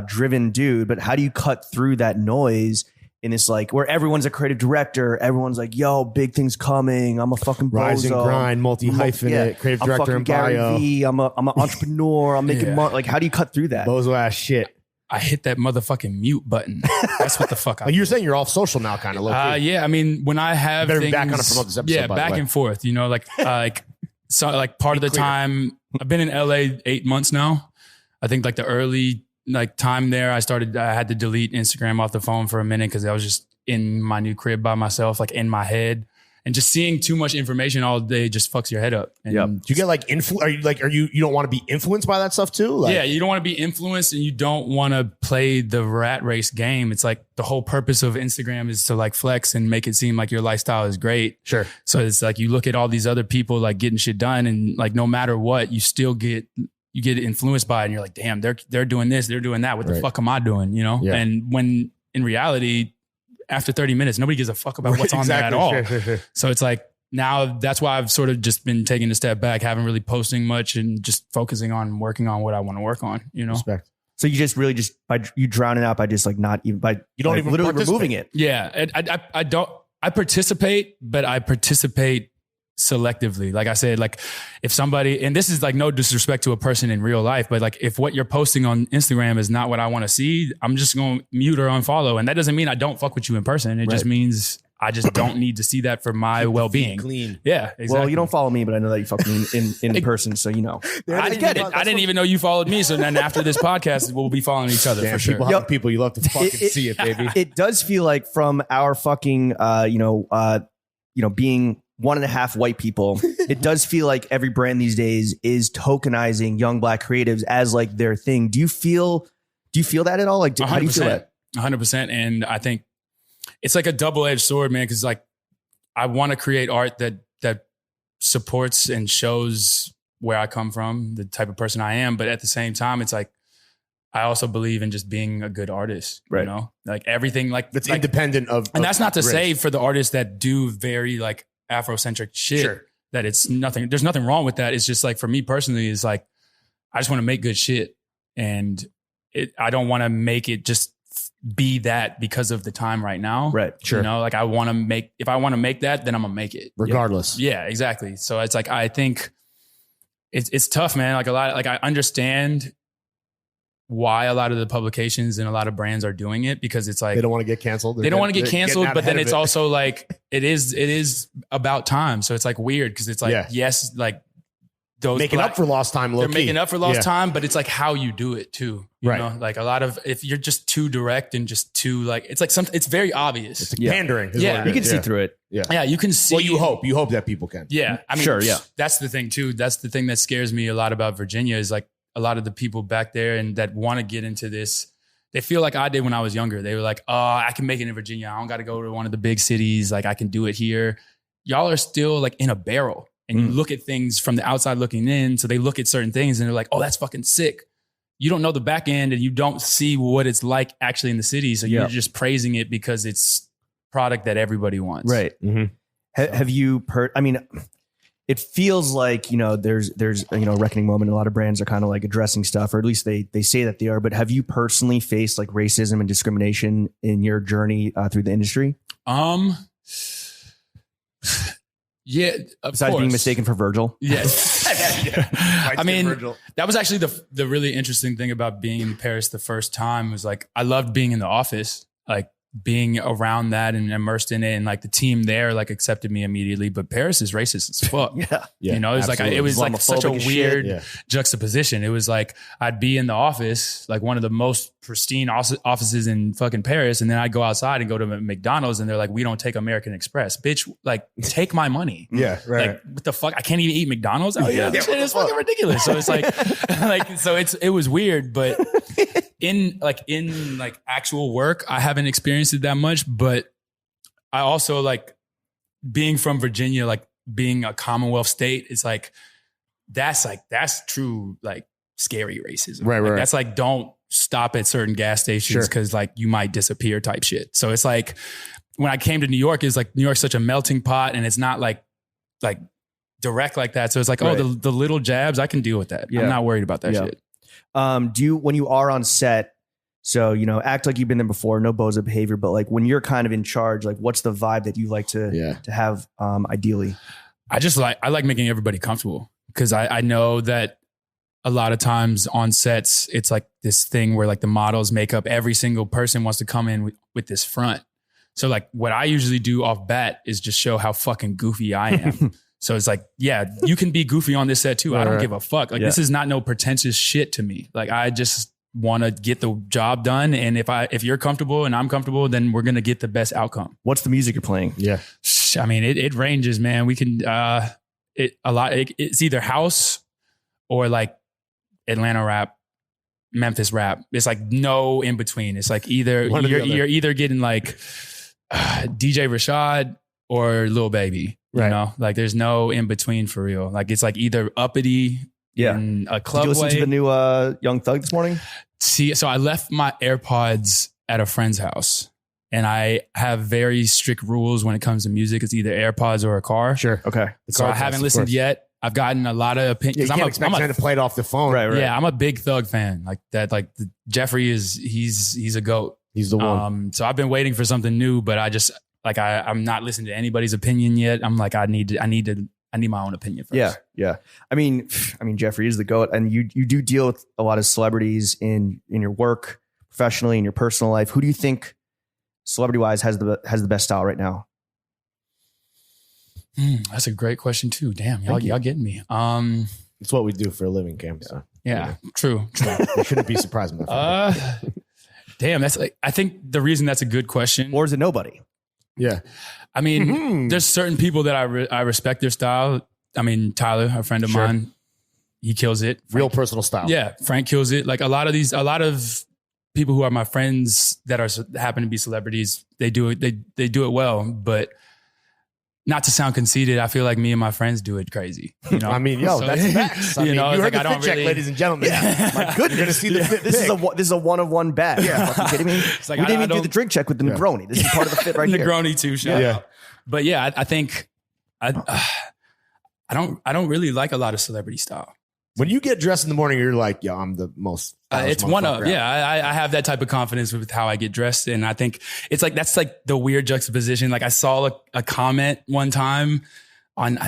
driven dude, but how do you cut through that noise? And it's like where everyone's a creative director. Everyone's like, yo, big things coming. I'm a fucking rise and bozo. grind, multi-hyphenate, creative director and bio. Gary I'm an entrepreneur. I'm making money. Like, how do you cut through that? Bozo ass shit. I hit that motherfucking mute button. That's what the fuck I You're saying you're off social now, kind of low key. Yeah, I mean, when I have things, back on to promote this episode, back and forth, so like part of the time I've been in LA 8 months now. I think like the early time there, I had to delete Instagram off the phone for a minute because I was just in my new crib by myself, like in my head, and just seeing too much information all day just fucks your head up. And do you get like you don't want to be influenced by that stuff too? Yeah, you don't want to be influenced and you don't want to play the rat race game. It's like the whole purpose of Instagram is to like flex and make it seem like your lifestyle is great. Sure. So it's like you look at all these other people like getting shit done, and like no matter what, you still get influenced by it, and you're like, damn, they're doing this, they're doing that. What the fuck am I doing? Yeah. And when in reality, after 30 minutes, nobody gives a fuck about what's on there at all. Sure. So it's like now that's why I've sort of just been taking a step back, haven't really posting much and just focusing on working on what I want to work on, Respect. So you just really by you drown it out by just like not even by you don't even literally removing it. Yeah. I participate, but I participate selectively. Like I said, like if somebody, and this is like no disrespect to a person in real life, but like if what you're posting on Instagram is not what I want to see, I'm just going to mute or unfollow. And that doesn't mean I don't fuck with you in person. It just means I just don't need to see that for my well-being. Clean. Yeah, exactly. Well, you don't follow me, but I know that you fuck me in person. So, I get it. I didn't even know you followed me. So then after this podcast, we'll be following each other for sure. People you love to fucking see it, baby. It does feel like from our fucking, being 1.5 white people, it does feel like every brand these days is tokenizing young black creatives as like their thing. Do you feel that at all? Like, how do you feel that? 100%. And I think it's like a double-edged sword, man. Cause like I want to create art that supports and shows where I come from, the type of person I am. But at the same time, it's like, I also believe in just being a good artist, right? Like everything, like that's independent of, and that's not to say for the artists that do very like Afrocentric shit that it's nothing. There's nothing wrong with that. It's just like for me personally, is like I just want to make good shit, and I don't want to make it just be that because of the time right now. Right. Sure. Like I want to make. If I want to make that, then I'm gonna make it regardless. Yeah, exactly. So it's like I think it's tough, man. Like I understand why a lot of the publications and a lot of brands are doing it, because it's like they don't want to get canceled. They don't want to get canceled, but then it's also like it is about time. So it's like weird because it's like yes, like those making up for lost time. They're making up for lost time, but it's like how you do it too. You know, like a lot of if you're just too direct and just too like it's like it's very obvious. It's like pandering. Yeah, you can see through it. Yeah, you can see. Well, you hope that people can. Yeah, I mean, sure. Yeah, that's the thing too. That's the thing that scares me a lot about Virginia is like. A lot of the people back there and that want to get into this, they feel like I did when I was younger. They were like, oh, I can make it in Virginia. I don't got to go to one of the big cities. Like I can do it here. Y'all are still like in a barrel and you look at things from the outside looking in. So they look at certain things and they're like, oh, that's fucking sick. You don't know the back end and you don't see what it's like actually in the city. So you're just praising it because it's product that everybody wants. Right. Mm-hmm. Have you I mean, it feels like, there's a reckoning moment. A lot of brands are kind of like addressing stuff, or at least they say that they are. But have you personally faced like racism and discrimination in your journey through the industry? Yeah. Besides being mistaken for Virgil. Yes. I mean, Virgil. That was actually the really interesting thing about being in Paris the first time was like, I loved being in the office, like being around that and immersed in it, and like the team there like accepted me immediately. But Paris is racist as fuck. It was like it was like such a weird juxtaposition. It was like I'd be in the office, like one of the most pristine offices in fucking Paris, and then I'd go outside and go to McDonald's, and they're like, "We don't take American Express, bitch. Like, take my money." Yeah, right. Like, what the fuck? I can't even eat McDonald's. Oh yeah, this shit is fucking ridiculous. So it's like, it was weird, but. In actual work, I haven't experienced it that much, but I also like being from Virginia, like being a Commonwealth state. It's like that's true, like scary racism. Right. That's like, don't stop at certain gas stations because like you might disappear type shit. So it's like when I came to New York, it's like New York's such a melting pot and it's not like direct like that. So it's like, the little jabs, I can deal with that. I'm not worried about that shit. Do you, when you are on set, so, you know, act like you've been there before, no bozo behavior, but like when you're kind of in charge, like what's the vibe that you like to have ideally? I like making everybody comfortable because I know that a lot of times on sets, it's like this thing where like the models make up every single person wants to come in with this front. So like what I usually do off bat is just show how fucking goofy I am. So it's like, yeah, you can be goofy on this set too. I don't give a fuck. Like this is not no pretentious shit to me. Like I just want to get the job done. And if you're comfortable and I'm comfortable, then we're going to get the best outcome. What's the music you're playing? Yeah. I mean, it ranges, man. We can, it's either house or like Atlanta rap, Memphis rap. It's like no in between. It's like either you're either getting like DJ Rashad or Lil Baby. You know, like there's no in between for real. Like it's like either uppity in a club. Did you listen to the new Young Thug this morning? See, so I left my AirPods at a friend's house. And I have very strict rules when it comes to music. It's either AirPods or a car. Sure. Okay. So I haven't listened yet. I've gotten a lot of opinions. Yeah, you can't expect him to play it off the phone. Right. Yeah, I'm a big Thug fan. Like that. Like Jeffrey he's a GOAT. He's the one. So I've been waiting for something new, but I just like I'm not listening to anybody's opinion yet. I'm like I need my own opinion first. Yeah. I mean, Jeffrey is the GOAT, and you do deal with a lot of celebrities in your work, professionally, in your personal life. Who do you think, celebrity wise, has the best style right now? That's a great question too. Damn, y'all getting me. It's what we do for a living, Cam. So yeah, true. You shouldn't be surprised by that. Damn, that's like, I think the reason that's a good question. Or is it nobody? Yeah. I mean, there's certain people that I respect their style. I mean, Tyler, a friend of mine, he kills it. Real personal style. Yeah, Frank kills it. Like a lot of people who are my friends that happen to be celebrities, they do it. They do it well, but not to sound conceited, I feel like me and my friends do it crazy. You know? I mean, that's facts. You heard the fit check, ladies and gentlemen. My goodness, you're gonna see the fit. This is a one of one bag. Yeah, are you kidding me? It's like, we didn't even do the drink check with the Negroni. This is part of the fit right here. Negroni too. Shout out. But yeah, I think I don't really like a lot of celebrity style. When you get dressed in the morning, you're like, yeah, I'm the most. It's one of, I have that type of confidence with how I get dressed. And I think it's like, that's like the weird juxtaposition. Like I saw a comment one time on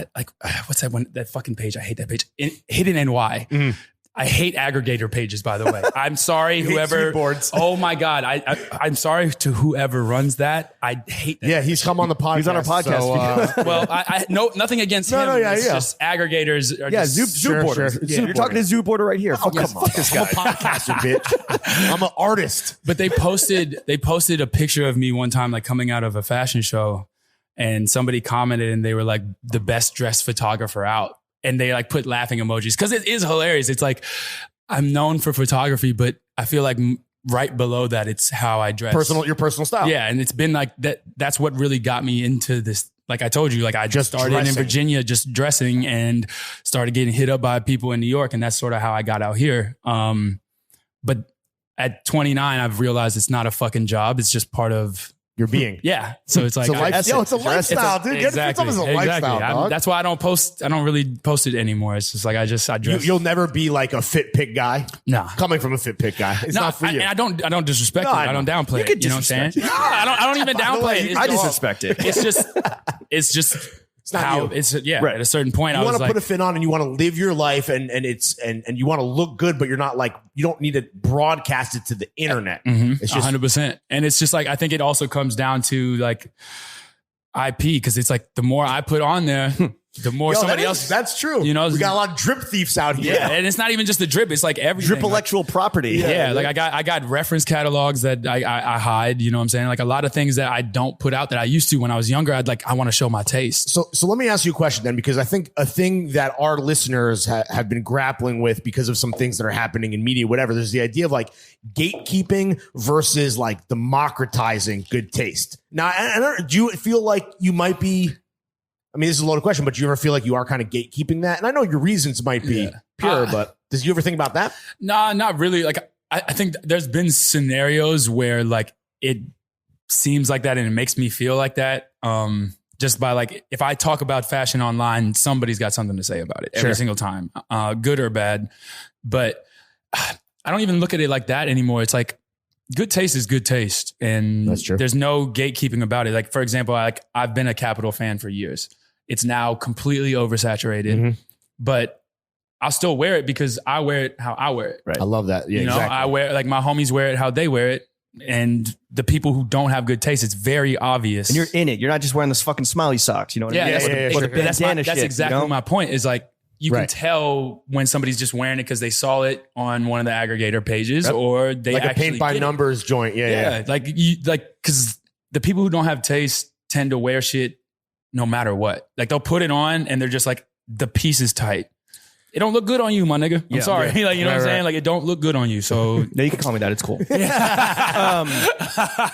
what's that one, that fucking page? I hate that page. Hidden NY. Mm-hmm. I hate aggregator pages, by the way. I'm sorry, whoever. Oh my God. I'm sorry to whoever runs that. I hate that. Yeah, he's come on the podcast. He's on our podcast. So, well, nothing against him. It's just aggregators. Are zoo boarders. Sure. Yeah, you're talking to zoo boarder right here. Fuck this guy. I'm a podcaster, bitch. I'm an artist. But they posted a picture of me one time, like coming out of a fashion show, and somebody commented and they were like the best dressed photographer out. And they like put laughing emojis because it is hilarious. It's like, I'm known for photography, but I feel like right below that, it's how I dress. Your personal style. Yeah. And it's been like that. That's what really got me into this. Like I told you, like I just started in Virginia, just dressing, and started getting hit up by people in New York. And that's sort of how I got out here. But at 29, I've realized it's not a fucking job. It's just part of your being. Yeah. So it's like, it's a lifestyle, dude. Exactly. It's a lifestyle, dog. That's why I don't really post it anymore. It's just like, I dress. You'll never be like a fit pick guy. Nah. Coming from a fit pick guy. It's not for you. I don't disrespect it. I don't downplay it. You know what I'm saying? No, I don't even downplay it. I disrespect it. It's just it's not how you. It's right. At a certain point, you want to put a fit on and you want to live your life and you want to look good, but you're not like, you don't need to broadcast it to the internet. Mm-hmm. It's just 100%. And it's just like, I think it also comes down to like IP, because it's like the more I put on there, the more somebody else. That's true. You know, we got a lot of drip thieves out here. Yeah, and it's not even just the drip; it's like everything. Drip-electual property. Yeah, like I got reference catalogs that I hide. You know what I'm saying? Like a lot of things that I don't put out that I used to when I was younger. I want to show my taste. So let me ask you a question then, because I think a thing that our listeners have been grappling with because of some things that are happening in media, whatever. There's the idea of like gatekeeping versus like democratizing good taste. Now, do you feel like you might be? I mean, this is a loaded question, but do you ever feel like you are kind of gatekeeping that? And I know your reasons might be pure, but does you ever think about that? Nah, not really. Like I think there's been scenarios where like it seems like that and it makes me feel like that. Just by like, if I talk about fashion online, somebody's got something to say about it every single time, good or bad. But I don't even look at it like that anymore. It's like good taste is good taste. And that's true. There's no gatekeeping about it. Like, for example, like I've been a Capital fan for years. It's now completely oversaturated, but I'll still wear it because I wear it how I wear it. Right. I love that. Yeah, you know, exactly. I wear like my homies wear it how they wear it. And the people who don't have good taste, it's very obvious. And you're in it. You're not just wearing this fucking smiley socks. You know what I mean? That's exactly my point. Is like you can tell when somebody's just wearing it because they saw it on one of the aggregator pages, or they like actually a paint by numbers joint. Yeah. Like because the people who don't have taste tend to wear shit no matter what. Like they'll put it on and they're just like the piece is tight. It don't look good on you, my nigga. I'm sorry. Like, you know what I'm saying? Like, it don't look good on you. So no, you can call me that. It's cool.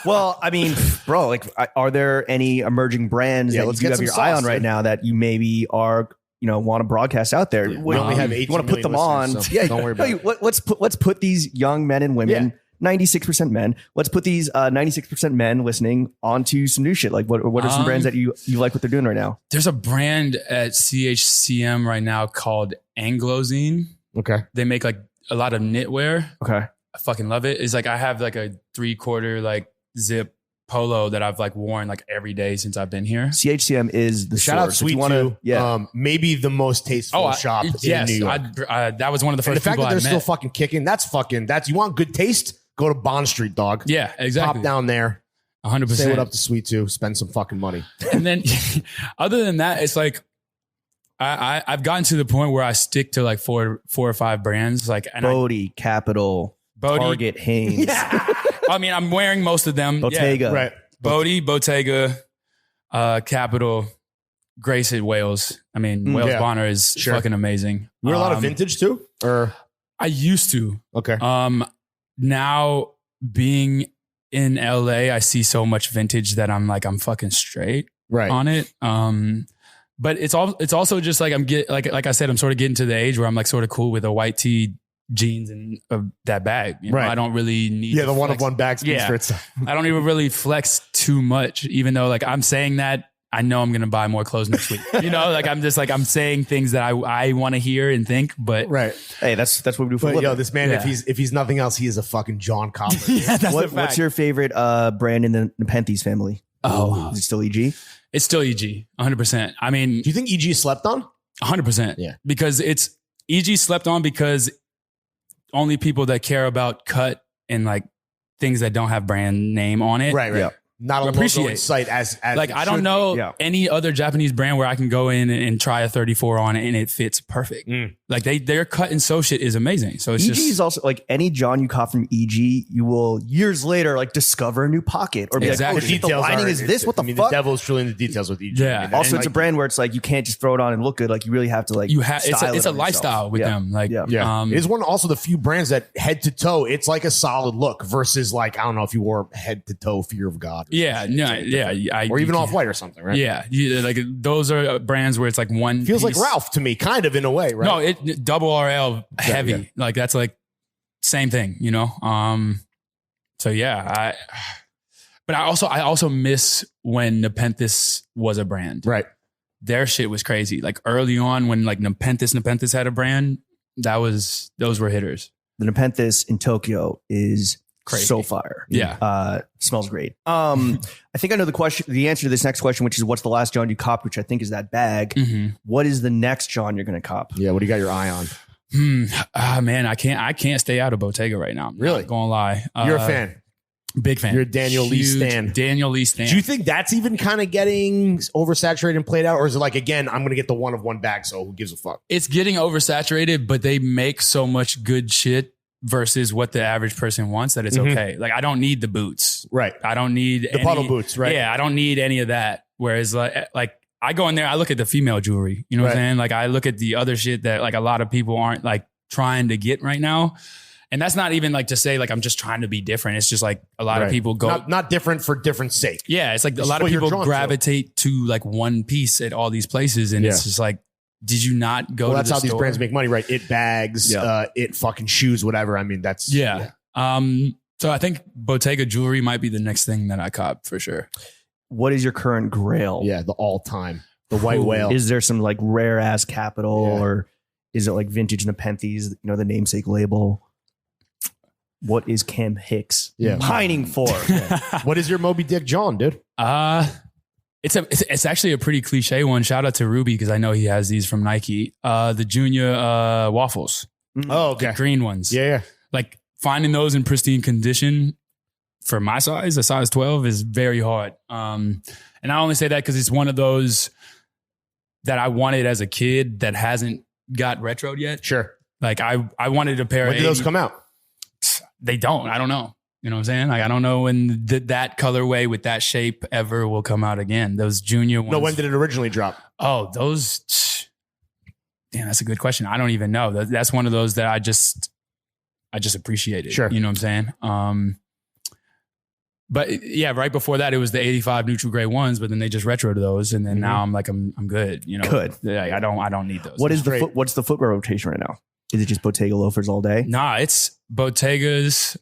Well, I mean, bro, like, are there any emerging brands that you have your eye on right now that you maybe are, you know, want to broadcast out there? We only have 18 you want to put them on? So don't worry about it. Let's put these young men and women. 96% men. Let's put these 96% men listening onto some new shit. Like what are some brands that you like what they're doing right now? There's a brand at CHCM right now called Anglozine. Okay. They make like a lot of knitwear. Okay. I fucking love it. It's like I have like a 3/4 like zip polo that I've like worn like every day since I've been here. CHCM is the shout out Sweet Too. Yeah. Maybe the most tasteful shop in New York. That was one of the first. And the fact people that they're I met. still fucking kicking, that's you want good taste? Go to Bond Street, dog. Yeah, exactly. Pop down there. 100%. Say what up to Sweet Too. Spend some fucking money. And then other than that, it's like I've gotten to the point where I stick to like four or five brands. Like Bodie, Capital, Target, Hanes. I mean, I'm wearing most of them. Bottega. Yeah. Right. Bodie, Bottega, Capital, Grace at Wales. I mean, Wales Bonner is fucking amazing. You wear a lot of vintage too? Or I used to. Okay. Now being in LA, I see so much vintage that I'm fucking straight on it. But it's also just like like I said, I'm sort of getting to the age where I'm like sort of cool with a white tee, jeans, and that bag. You know? I don't really need the one-of-one bag speaks for itself. I don't even really flex too much, even though like I'm saying that. I know I'm going to buy more clothes next week. You know, like I'm just like, I'm saying things that I want to hear and think, but hey, that's what we do for a living. Yo, this man, if he's nothing else, he is a fucking John Collins. What's your favorite brand in the Nepenthes family? Is it still EG? It's still EG, 100%. I mean, do you think EG slept on? 100%. Yeah. Because EG slept on because only people that care about cut and like things that don't have brand name on it. Right. Yeah. Not a logo in sight as like I don't know any other Japanese brand where I can go in and try a 34 on it and it fits perfect. Like their cut and sew shit is amazing. So it's EG is also like any John you cop from EG, you will years later like discover a new pocket or be like, oh, the lining is this. What the fuck? The devil is truly in the details with EG. Yeah. I mean, also, it's a brand where it's like you can't just throw it on and look good. Like you really have to like it's a lifestyle with them. Like it is one also the few brands that head to toe it's like a solid look versus like I don't know if you wore head to toe Fear of God. Or even Off-White or something, right? Yeah. Like those are brands where it's like one feels piece. like Ralph to me, kind of in a way, right? No, it double RL heavy. Yeah. Like that's like same thing, you know? So yeah, but I also miss when Nepenthes was a brand. Right. Their shit was crazy. Like early on when like Nepenthes had a brand, those were hitters. The Nepenthes in Tokyo is crazy. So fire. Yeah. Smells great. I think I know the answer to this next question, which is what's the last John you copped, which I think is that bag. What is the next John you're going to cop? Yeah. What do you got your eye on? Man, I can't stay out of Bottega right now. I'm really? Not gonna lie. You're a fan. Big fan. You're a Daniel Lee stan. Daniel Lee stan. Do you think that's even kind of getting oversaturated and played out? Or is it like, again, I'm going to get the one-of-one bag, so who gives a fuck? It's getting oversaturated, but they make so much good shit versus what the average person wants that it's okay. Like I don't need the boots. Right. I don't need the puddle boots, right? Yeah, I don't need any of that. Whereas like I go in there, I look at the female jewelry. You know what I'm saying? Like I look at the other shit that like a lot of people aren't like trying to get right now. And that's not even like to say like I'm just trying to be different. It's just like a lot of people go not different for different sake. Yeah, it's like a lot of people gravitate to like one piece at all these places, and it's just like, did you not go? Well, that's to the how store? These brands make money, right? It bags, it fucking shoes, whatever. I mean, that's So I think Bottega jewelry might be the next thing that I cop for sure. What is your current grail? Yeah, the all time, the white whale. Is there some like rare ass capital, or is it like vintage Nepenthes? The namesake label. What is Cam Hicks pining for? What is your Moby Dick John, dude? It's actually a pretty cliche one. Shout out to Ruby because I know he has these from Nike. The Junior waffles. Oh, okay. The green ones. Yeah. Like finding those in pristine condition for my size, a size 12, is very hard. And I only say that because it's one of those that I wanted as a kid that hasn't got retroed yet. Sure. Like I wanted a pair When of did those come out? They don't. I don't know. You know what I'm saying? Like I don't know when that colorway with that shape ever will come out again. Those Junior ones. No, when did it originally drop? Oh, those. Damn, that's a good question. I don't even know. That's one of those that I just appreciated. Sure. You know what I'm saying? But yeah, right before that, it was the 85 neutral gray ones, but then they just retro to those. And then now I'm like, I'm good. Good. Yeah, I don't need those. What's the footwear rotation right now? Is it just Bottega loafers all day? Nah, it's Bottegas.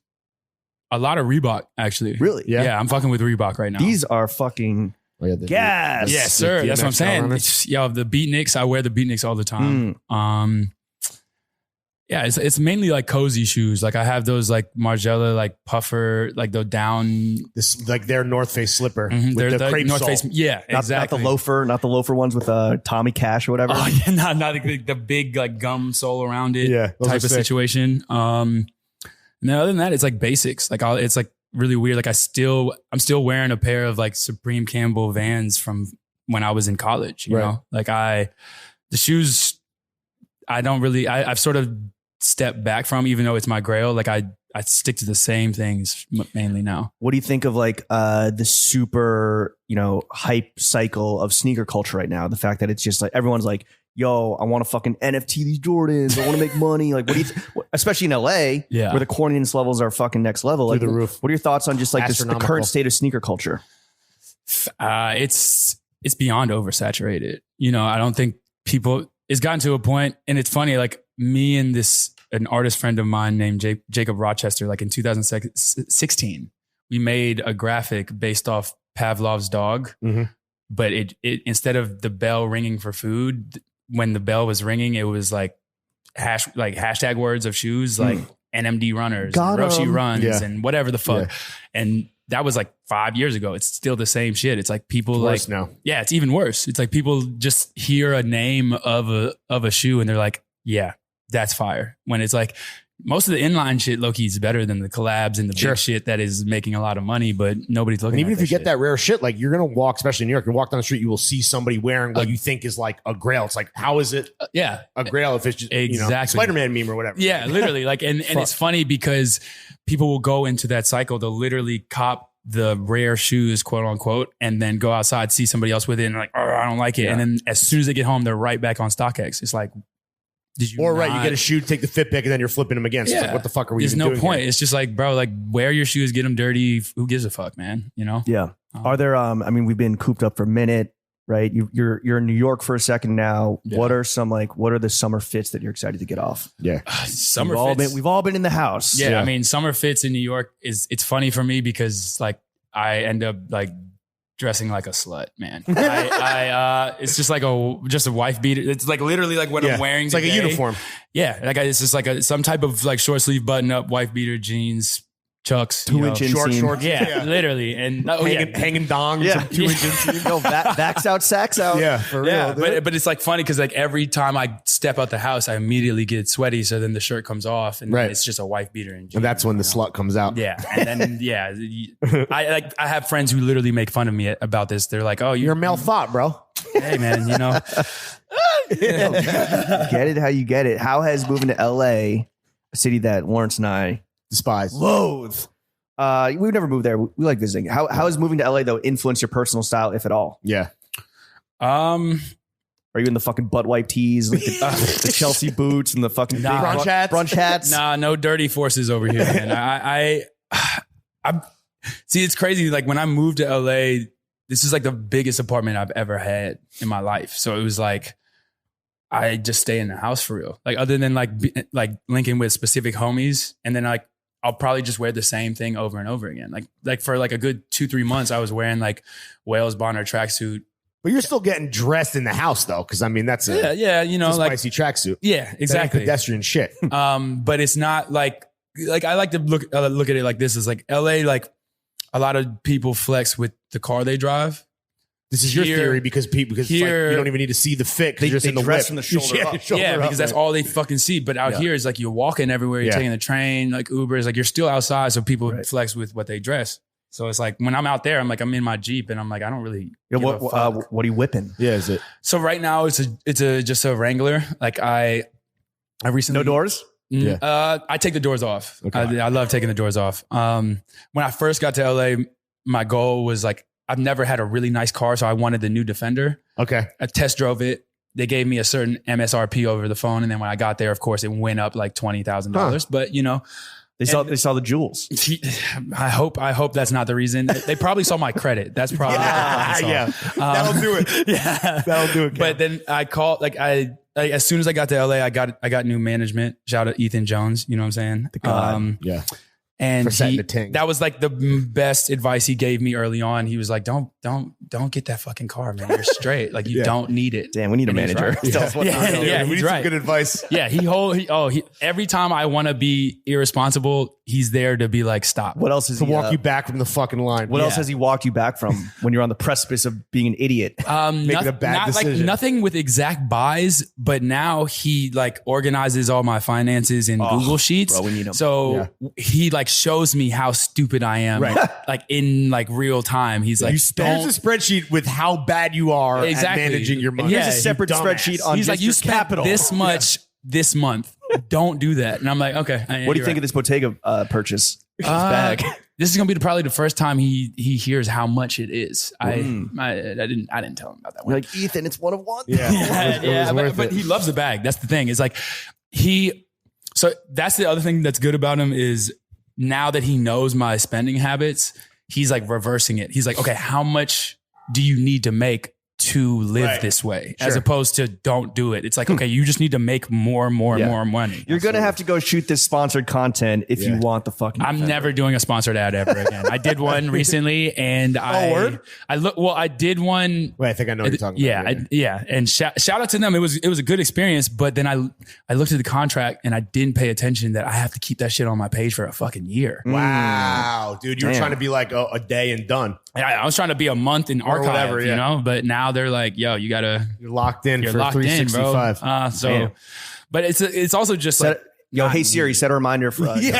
A lot of Reebok, actually. Really? Yeah, I'm fucking with Reebok right now. These are fucking gas. Yes, sir. That's what I'm saying. The Beatniks, I wear the Beatniks all the time. Yeah, it's mainly like cozy shoes. Like I have those like Margiela, like puffer, like the down. This like their North Face slipper with they're the crepe North sole. Face. Yeah, exactly. Not the loafer ones with Tommy Cash or whatever. Oh yeah, not the big like gum sole around it. Yeah, type of situation. No, other than that, it's like basics. Like it's like really weird. Like I'm still wearing a pair of like Supreme Campbell Vans from when I was in college. You know, like the shoes. I've sort of stepped back from, even though it's my grail. Like I stick to the same things mainly now. What do you think of like the super hype cycle of sneaker culture right now? The fact that it's just like everyone's like, yo, I want to fucking NFT these Jordans. I want to make money. Like, what do you, especially in LA, where the corniness levels are fucking next level. Like, through the roof. What are your thoughts on just like the current state of sneaker culture? It's beyond oversaturated. I don't think it's gotten to a point, and it's funny, like me and an artist friend of mine named Jacob Rochester, like in 2016, we made a graphic based off Pavlov's dog. Mm-hmm. But it instead of the bell ringing for food, when the bell was ringing, it was like hashtag words of shoes, like NMD runners, Roshi runs, and whatever the fuck. Yeah. And that was like 5 years ago. It's still the same shit. It's like people it's worse now. Yeah, it's even worse. It's like people just hear a name of a shoe and they're like, yeah, that's fire. When it's like most of the inline shit, low-key, is better than the collabs and the big shit that is making a lot of money, but nobody's looking at it. And even if you get that rare shit, like you're going to walk, especially in New York, you walk down the street, you will see somebody wearing what you think is like a grail. It's like, how is it a grail if it's just Spider-Man meme or whatever? Yeah, literally. Like, and it's funny because people will go into that cycle. They'll literally cop the rare shoes, quote unquote, and then go outside, see somebody else with it and like, oh, I don't like it. Yeah. And then as soon as they get home, they're right back on StockX. It's like, you get a shoe, take the fit pick, and then you're flipping them again. So like, what the fuck are we even doing? There's no point. Here? It's just like, bro, like wear your shoes, get them dirty. Who gives a fuck, man? Yeah. Are there, we've been cooped up for a minute, right? You're in New York for a second now. Yeah. What are the summer fits that you're excited to get off? Yeah. We've all been in the house. Yeah. I mean, summer fits in New York it's funny for me because like I end up like dressing like a slut, man. It's just like a wife beater. It's like literally like what I'm wearing. It's like a uniform. Yeah, like it's just like some type of like short sleeve button up, wife beater, jeans, Chucks, 2-inch inseam. Shorts. Yeah, literally, and hanging dongs. Yeah, 2-inch inseam. Yo, backs out, sacks out. Yeah, for real. Yeah, but it's like funny because like every time I step out the house, I immediately get sweaty. So then the shirt comes off, and then it's just a wife beater and jeans. And that's when the slut comes out. Yeah, and then I have friends who literally make fun of me about this. They're like, "Oh, you're a male thought, bro." Hey, man, Get it how you get it. How has moving to LA, a city that Lawrence and I despise, loathe? We've never moved there. We like visiting. How has moving to LA though influenced your personal style, if at all? Yeah. Are you in the fucking butt wipe tees, like the Chelsea boots and the fucking brunch hats? Nah, no dirty forces over here, man. I see. It's crazy. Like when I moved to LA, this is like the biggest apartment I've ever had in my life. So it was like I just stay in the house for real. Like other than like linking with specific homies, and then like I'll probably just wear the same thing over and over again. Like for like a good 2-3 months, I was wearing like Wales Bonner tracksuit. But you're still getting dressed in the house though, because I mean that's a you know, a like spicy tracksuit. Yeah, exactly. Pedestrian shit. But it's not like I like to look at it like this. Is like LA, like a lot of people flex with the car they drive. This is your theory because here, it's like you don't even need to see the fit because you're just in the dress whip. from the shoulder up. Because that's all they fucking see. But out here, it's like you're walking everywhere. You're taking the train, like Ubers. Like you're still outside, so people flex with what they dress. So it's like when I'm out there, I'm like I'm in my Jeep, and I'm like I don't really. What are you whipping? Yeah, is it? So right now it's just a Wrangler. Like I recently no doors. I take the doors off. Okay. I love taking the doors off. When I first got to LA, my goal was like, I've never had a really nice car, so I wanted the new Defender. Okay. I test drove it. They gave me a certain MSRP over the phone. And then when I got there, of course, it went up like $20,000. But you know, they saw the jewels. I hope that's not the reason. They probably saw my credit. That's probably that'll do it. Yeah, that'll do it. But then I called as soon as I got to LA, I got new management. Shout out Ethan Jones. You know what I'm saying? Yeah. And that was like the best advice he gave me early on. He was like, don't get that fucking car, man. You're straight. Like you don't need it. Damn, we need a manager. Right. We need some good advice. Yeah. He every time I want to be irresponsible, he's there to be like, stop. What else is to walk you back from the fucking line? What else has he walked you back from when you're on the precipice of being an idiot? Making a bad decision. Like nothing with exact buys, but now he like organizes all my finances in Google Sheets. Bro, we need him. So he like shows me how stupid I am, like in like real time. He's like, here's a spreadsheet with how bad you are at managing your money. Here's a separate spreadsheet on he's like, you spent capital this much this month. Don't do that. And I'm like, okay. What do you think of this Bottega purchase? His bag. This is gonna be probably the first time he hears how much it is. I didn't tell him about that one. You're like, Ethan, it's one of one. But he loves the bag. That's the thing. It's like so that's the other thing that's good about him is now that he knows my spending habits, he's like reversing it. He's like, okay, how much do you need to make to live this way, as opposed to don't do it? It's like, okay, you just need to make more money. You're going to have to go shoot this sponsored content if you want the fucking I'm never doing a sponsored ad ever again. I did one recently and I did one. Wait, I think I know what you're talking about. Yeah. And shout out to them. It was a good experience, but then I looked at the contract and I didn't pay attention that I have to keep that shit on my page for a fucking year. Wow, dude, you were trying to be like a day and done. I was trying to be a month in archive, whatever, you know, but now they're like, yo, you're locked in for locked 365. In, bro. But it's also just like, hey Siri, set a reminder for us. Delete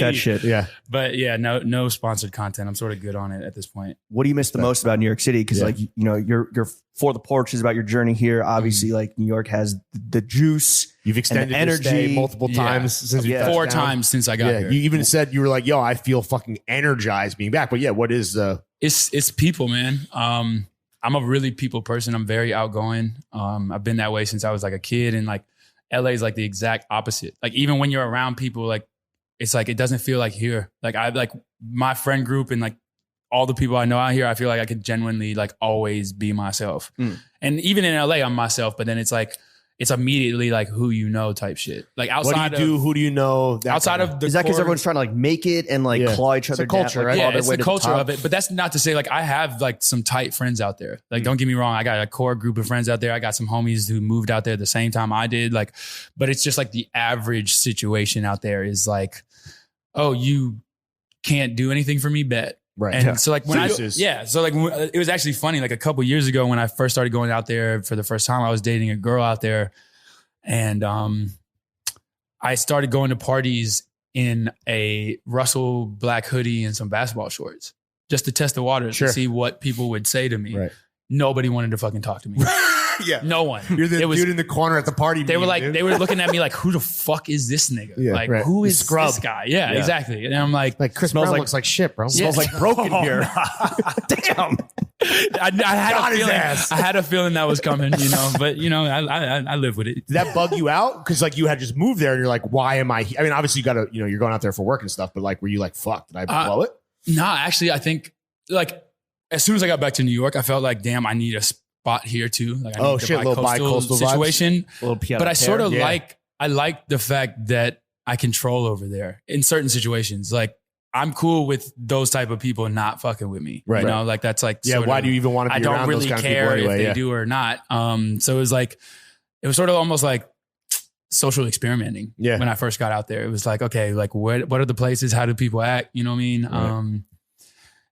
that shit. Yeah. But yeah, no sponsored content. I'm sort of good on it at this point. What do you miss the most about New York City? Because like, you know, you're For the Porch is about your journey here. Obviously, like New York has the juice. You've extended and your stay multiple times since you 4 times since I got here. You even said you were like, yo, I feel fucking energized being back. But yeah, what is it's people, man. I'm a really people person. I'm very outgoing. I've been that way since I was like a kid, and like LA is like the exact opposite. Like even when you're around people, like it's like it doesn't feel like here. Like I like my friend group and like all the people I know out here, I feel like I could genuinely like always be myself. And even in LA, I'm myself, but then it's like it's immediately like who you know type shit. Like outside what do you do? Who do you know? Outside of the is that because everyone's trying to like make it and like claw each other down? Culture, right? Yeah, it's the culture of it. But that's not to say like I have like some tight friends out there. Like don't get me wrong, I got a core group of friends out there. I got some homies who moved out there the same time I did. Like, but it's just like the average situation out there is like, oh, you can't do anything for me, bet. Right. And so like when it was actually funny. Like a couple years ago when I first started going out there for the first time, I was dating a girl out there, and I started going to parties in a Russell black hoodie and some basketball shorts just to test the waters to see what people would say to me. Right. Nobody wanted to fucking talk to me. Yeah. No one. You're the dude in the corner at the party. They were looking at me like, who the fuck is this nigga? Yeah, like, who is Scrub. this guy? Yeah, exactly. And I'm like Chris Brown looks like shit, bro. Smells like broken here. Damn. I had a feeling that was coming, you know, but you know, I live with it. Did that bug you out? Because like you had just moved there and you're like, why am I here? I mean, obviously you gotta, you know, you're going out there for work and stuff, but like, were you like, fuck, did I blow it? Nah, actually, I think like as soon as I got back to New York, I felt like, damn, I need a spot here too. Like, I need little bi-coastal situation. Little But I sort of I like the fact that control over there in certain situations. Like I'm cool with those type of people not fucking with me. Right. You know, like that's like, why do you even want to be around I don't really those kind care of people anyway, if they do or not. So it was like, it was sort of almost like social experimenting when I first got out there. It was like, okay, like what are the places? How do people act? You know what I mean? Right.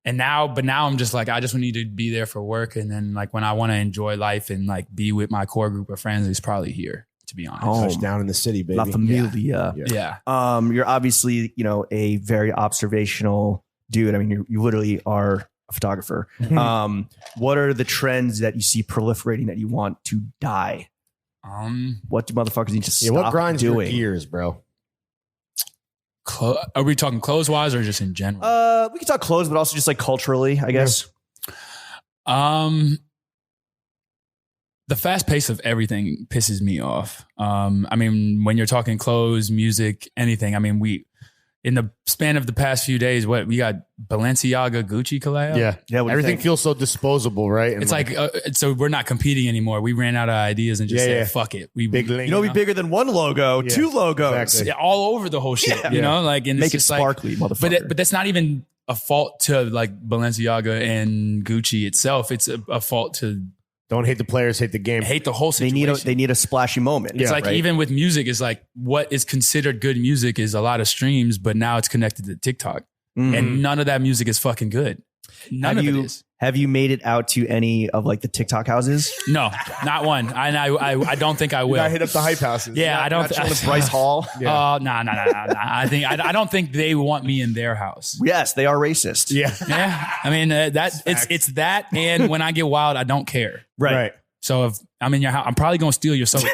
And now I'm just like, I just need to be there for work. And then like when I want to enjoy life and like be with my core group of friends, it's probably here, to be honest. Down in the city, baby. La Familia. Yeah. You're obviously, a very observational dude. I mean, you literally are a photographer. What are the trends that you see proliferating that you want to die? What do motherfuckers need to stop what grinds doing? your gears, bro? Are we talking clothes wise or just in general? We can talk clothes, but also just like culturally, I guess. The fast pace of everything pisses me off. I mean, when you're talking clothes, music, anything, I mean, in the span of the past few days, we got Balenciaga, Gucci collab. Yeah. Everything feels so disposable, right? And it's like so we're not competing anymore. We ran out of ideas and just said, fuck it. We big, be bigger than one logo, two logos, exactly. all over the whole shit. You know, like and make it's it sparkly, like, motherfucker. But that's not even a fault to like Balenciaga and Gucci itself. It's a fault to. Don't hate the players, hate the game. Hate the whole situation. They need a splashy moment. It's like even with music, it's like what is considered good music is a lot of streams, but now it's connected to TikTok. And none of that music is fucking good. None of it is. Have you made it out to any of like the TikTok houses? No, not one. I don't think I will. I hit up the hype houses. Yeah, I don't. Bryce Hall. No. I don't think they want me in their house. Yes, they are racist. Yeah. I mean it's that, and when I get wild, I don't care. Right. So if I'm in your house, I'm probably gonna steal your soap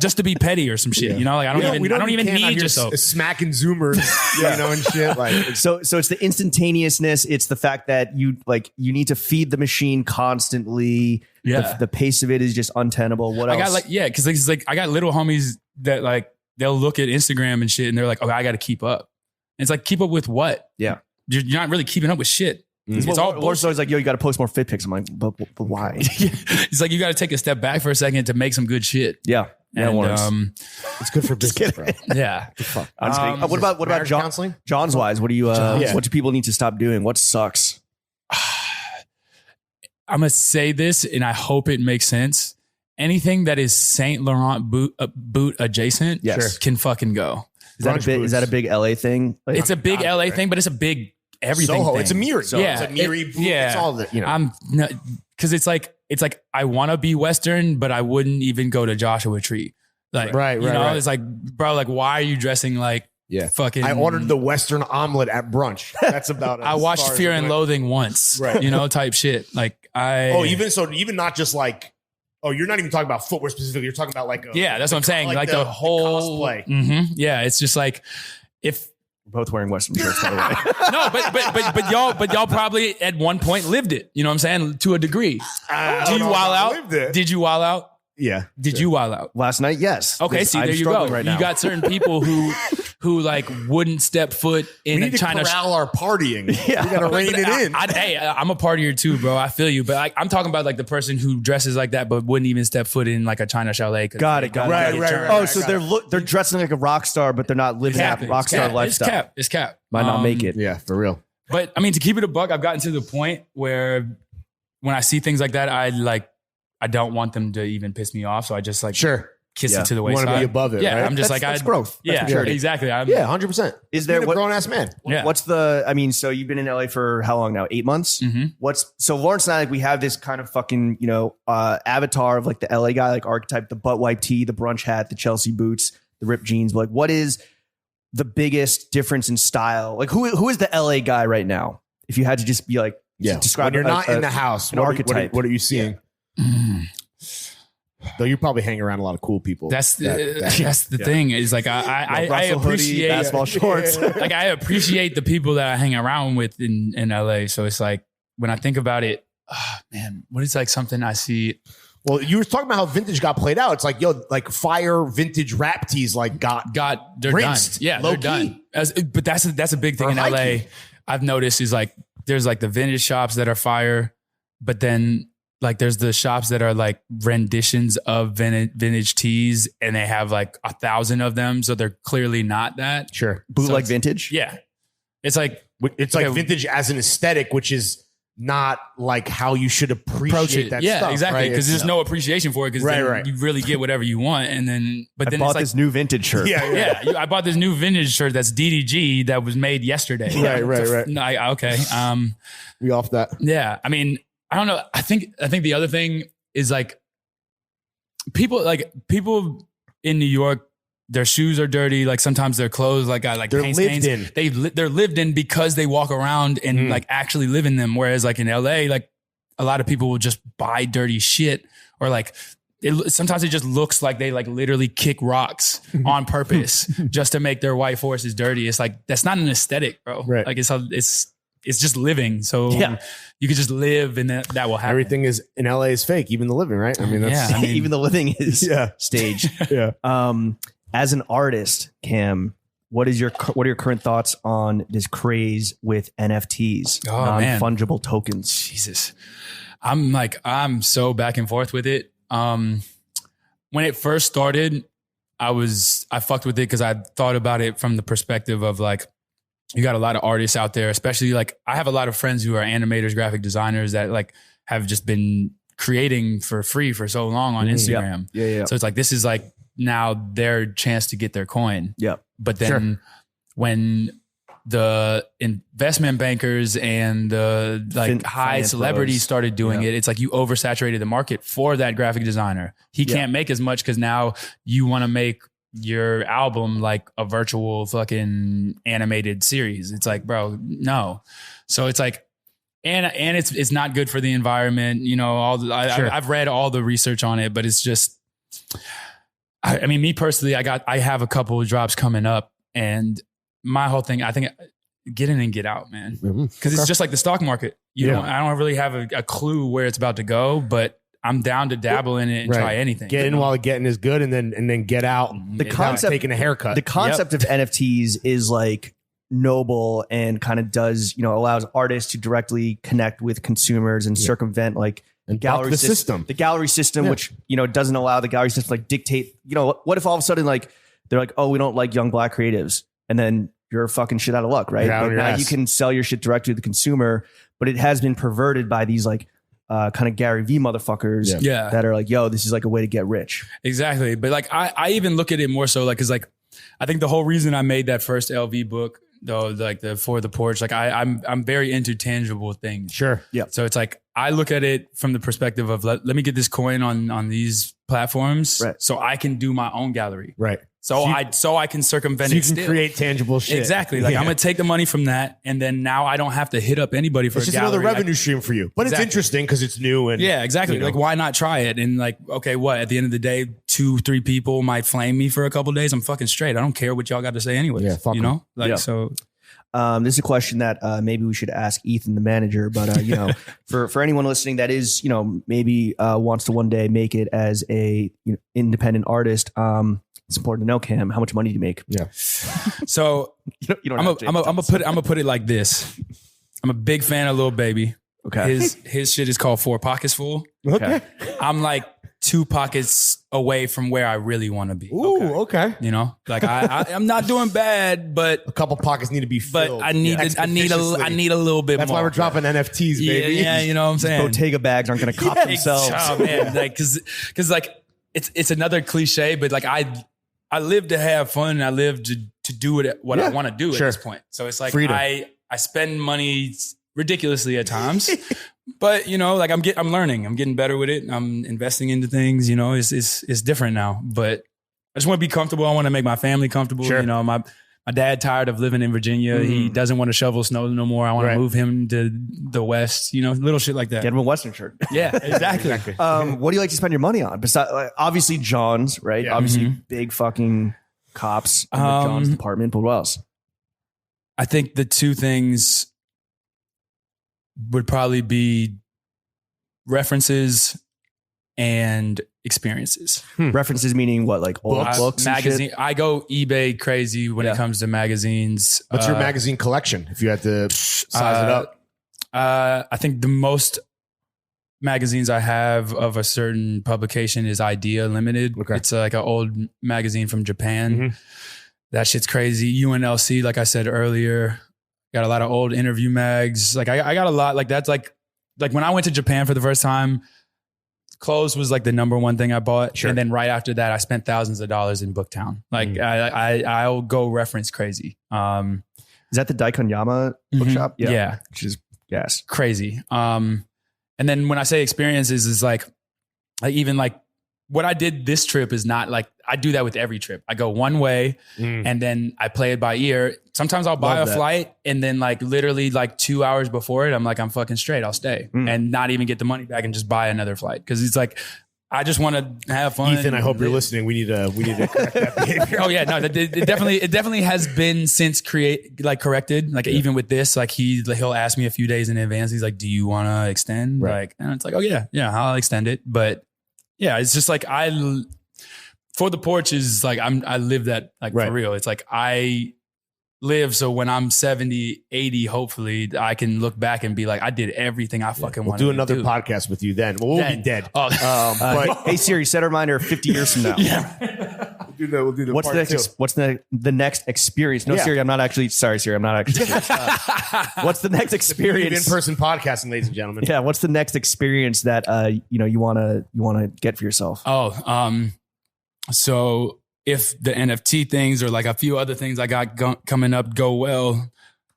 just to be petty or some shit. You know, like I don't even need your soap. Smacking Zoomers, and shit. Like so it's the instantaneousness. It's the fact that you need to feed the machine constantly. Yeah, the pace of it is just untenable. What else? I got because it's like I got little homies that like they'll look at Instagram and shit, and they're like, okay, I got to keep up. And it's like keep up with what? Yeah, you're not really keeping up with shit. It's all bullshit. Always like, yo, you got to post more fit pics. I'm like, but why? It's like you got to take a step back for a second to make some good shit. Yeah. And, it's good for business, bro. Yeah. I'm just kidding. What about John, counseling? John's wise? What do you? What do people need to stop doing? What sucks? I'm gonna say this, and I hope it makes sense. Anything that is Saint Laurent boot adjacent, can fucking go. Is that a big LA thing? Like, it's a big LA thing, but it's a big everything Soho. thing. It's a mirror. So it's a mirror. It's all that, because it's like I want to be Western, but I wouldn't even go to Joshua Tree. Like, right. It's like, bro, like, why are you dressing like fucking? I ordered the Western omelet at brunch. That's about it. I watched Fear and Loathing once, type shit. Like even not just like, you're not even talking about footwear specifically. You're talking about like, that's what I'm saying. Like the whole cosplay. Mm-hmm, yeah, it's just like if. We're both wearing Western shirts, by the way. No, but y'all probably at one point lived it. You know what I'm saying? To a degree. Do you wild out? Did you wild out? Yeah. Did you wild out? Last night, yes. Okay, see, there you go. Right now. You got certain people who like wouldn't step foot in we need China. To corral our partying. We gotta rein it in. I'm a partier too, bro. I feel you, but I'm talking about like the person who dresses like that, but wouldn't even step foot in like a China chalet. Got it. Right. So they're dressing like a rock star, but they're not living that rock star lifestyle. It's cap. Might not make it. Yeah, for real. But I mean, to keep it a buck, I've gotten to the point where when I see things like that, I don't want them to even piss me off. So I just like kiss it to the wayside. You want to be above it. Yeah, right? I'm just that's growth. That's exactly. 100%. Is there a grown ass man? What's the? I mean, so you've been in LA for how long now? 8 months. Mm-hmm. So Lawrence and I, like, we have this kind of fucking avatar of like the LA guy, like archetype, the butt wipe tee, the brunch hat, the Chelsea boots, the ripped jeans. But like, what is the biggest difference in style? Like, who is the LA guy right now? If you had to just be like, describe. When you're not in the house, an archetype. What are you seeing? Though you probably hang around a lot of cool people. That's the thing is like I appreciate basketball shorts. Like I appreciate the people that I hang around with in LA. So it's like when I think about it, man, what is like something I see? Well, you were talking about how vintage got played out. It's like, like fire vintage rap tees like they're rinsed, done. Yeah, they're done. But that's a big thing in LA. I've noticed is like there's like the vintage shops that are fire, but then like there's the shops that are like renditions of vintage teas, and they have like 1,000 of them, so they're clearly not that. Sure. Bootleg vintage. Yeah, it's like vintage as an aesthetic, which is not like how you should approach that stuff. Exactly. Right? Because there's no appreciation for it. Because you really get whatever you want, and then I bought this new vintage shirt. I bought this new vintage shirt that's DDG that was made yesterday. Right. Okay. We off that. Yeah. I mean, I don't know. I think the other thing is like people in New York, their shoes are dirty. Like sometimes their clothes got they're paint lived stains. in. They're lived in because they walk around and like actually live in them. Whereas like in LA, like a lot of people will just buy dirty shit, or like sometimes it just looks like they like literally kick rocks on purpose just to make their white forces dirty. It's like, that's not an aesthetic, bro. Right. Like it's just living. So you could just live and that will happen. Everything is in LA is fake, even the living, right? I mean, that's even the living is staged. As an artist, Cam, what are your current thoughts on this craze with NFTs, non-fungible tokens? Jesus, I'm so back and forth with it. When it first started, I fucked with it because I thought about it from the perspective of like, you got a lot of artists out there, especially like I have a lot of friends who are animators, graphic designers that like have just been creating for free for so long on Instagram. So it's like, this is like now their chance to get their coin. But then when the investment bankers and the like high celebrities started doing it, it's like you oversaturated the market for that graphic designer. He can't make as much because now you want to make your album like a virtual fucking animated series. It's like, bro, no. So it's like, and it's not good for the environment. You know, I've read all the research on it, but it's just, I mean, me personally, I have a couple of drops coming up, and my whole thing, I think, get in and get out, man. Because it's just like the stock market. I don't really have a clue where it's about to go, but I'm down to dabble in it and try anything. Get in while the getting is good, and then get out. The concept, taking a haircut. The concept of NFTs is like noble and kind of does, allows artists to directly connect with consumers and circumvent like and gallery system. The gallery system, which doesn't allow the gallery system to like dictate. What if all of a sudden like they're like, oh, we don't like young black creatives, and then you're fucking shit out of luck, right? But now you can sell your shit directly to the consumer, but it has been perverted by these like kind of Gary V motherfuckers that are like, yo, this is like a way to get rich. Exactly. But like, I even look at it more so like, cause like, I think the whole reason I made that first LV book though, like for the porch, like I'm very into tangible things. Sure. Yeah. So it's like, I look at it from the perspective of let me get this coin on these platforms so I can do my own gallery. Right. So I can circumvent it. You can create tangible shit. Exactly. Like I'm going to take the money from that, and then now I don't have to hit up anybody for it's a just gallery. Another revenue stream for you. But it's interesting because it's new and exactly. Like why not try it? And like, okay, what at the end of the day, 2-3 people might flame me for a couple of days. I'm fucking straight. I don't care what y'all got to say anyway. Yeah, fuck so. This is a question that maybe we should ask Ethan, the manager, but for anyone listening that is, maybe wants to one day make it as a independent artist, it's important to know, Cam, how much money do you make? Yeah. So I'm gonna put it like this. I'm a big fan of Lil Baby. Okay. His shit is called 4 Pockets Full. Okay. I'm like 2 pockets away from where I really want to be. Ooh, okay. Like I'm not doing bad, but a couple pockets need to be filled. But I need a little bit more. That's why we're dropping NFTs, baby. Yeah, you know what I'm saying? Bottega bags aren't going to cop themselves. Oh man, like because like it's another cliche, but like I live to have fun, and I live to do what I want to do at this point. So it's like freedom. I spend money ridiculously at times. But like I'm learning. I'm getting better with it. I'm investing into things. It's different now. But I just want to be comfortable. I want to make my family comfortable. Sure. My dad tired of living in Virginia. He doesn't want to shovel snow no more. I want to move him to the West. Little shit like that. Get him a Western shirt. Yeah, exactly. What do you like to spend your money on? Besides, obviously John's, right? Yeah. Obviously big fucking cops in John's department. But what else? I think the two things would probably be references and experiences. References meaning what? Like old books, magazine. I go eBay crazy when it comes to magazines. What's your magazine collection? If you had to size it up, I think the most magazines I have of a certain publication is Idea Limited. Okay. It's like an old magazine from Japan. That shit's crazy. UNLC, like I said earlier, got a lot of old interview mags. Like I got a lot. Like that's like when I went to Japan for the first time, clothes was like the number one thing I bought. Sure. And then right after that, I spent thousands of dollars in Booktown. Like I'll go reference crazy. Is that the Daikonyama bookshop? Yeah. Which is, yes. Crazy. And then when I say experiences is like even like what I did this trip is not like, I do that with every trip. I go one way and then I play it by ear. Sometimes I'll buy a flight and then like literally like 2 hours before it, I'm like, I'm fucking straight. I'll stay and not even get the money back and just buy another flight. Cause it's like, I just want to have fun. Ethan, I hope you're listening. We need to correct that behavior. Oh yeah, no, it definitely has been since corrected. Like even with this, like he'll ask me a few days in advance. He's like, "Do you want to extend?" Right. Like, and it's like, "Oh yeah, I'll extend it." But yeah, it's just like for the porch is like I live that like for real. It's like I live so when I'm 70, 80, hopefully I can look back and be like, I did everything I fucking wanted to do. We'll do another podcast with you then. We'll be dead. But hey Siri, set a reminder 50 years from now. We'll do the what's the next experience? No, Siri, I'm not actually serious. What's the next experience? In-person podcasting, ladies and gentlemen. Yeah, what's the next experience that you want to get for yourself? So if the NFT things or like a few other things I got coming up go well,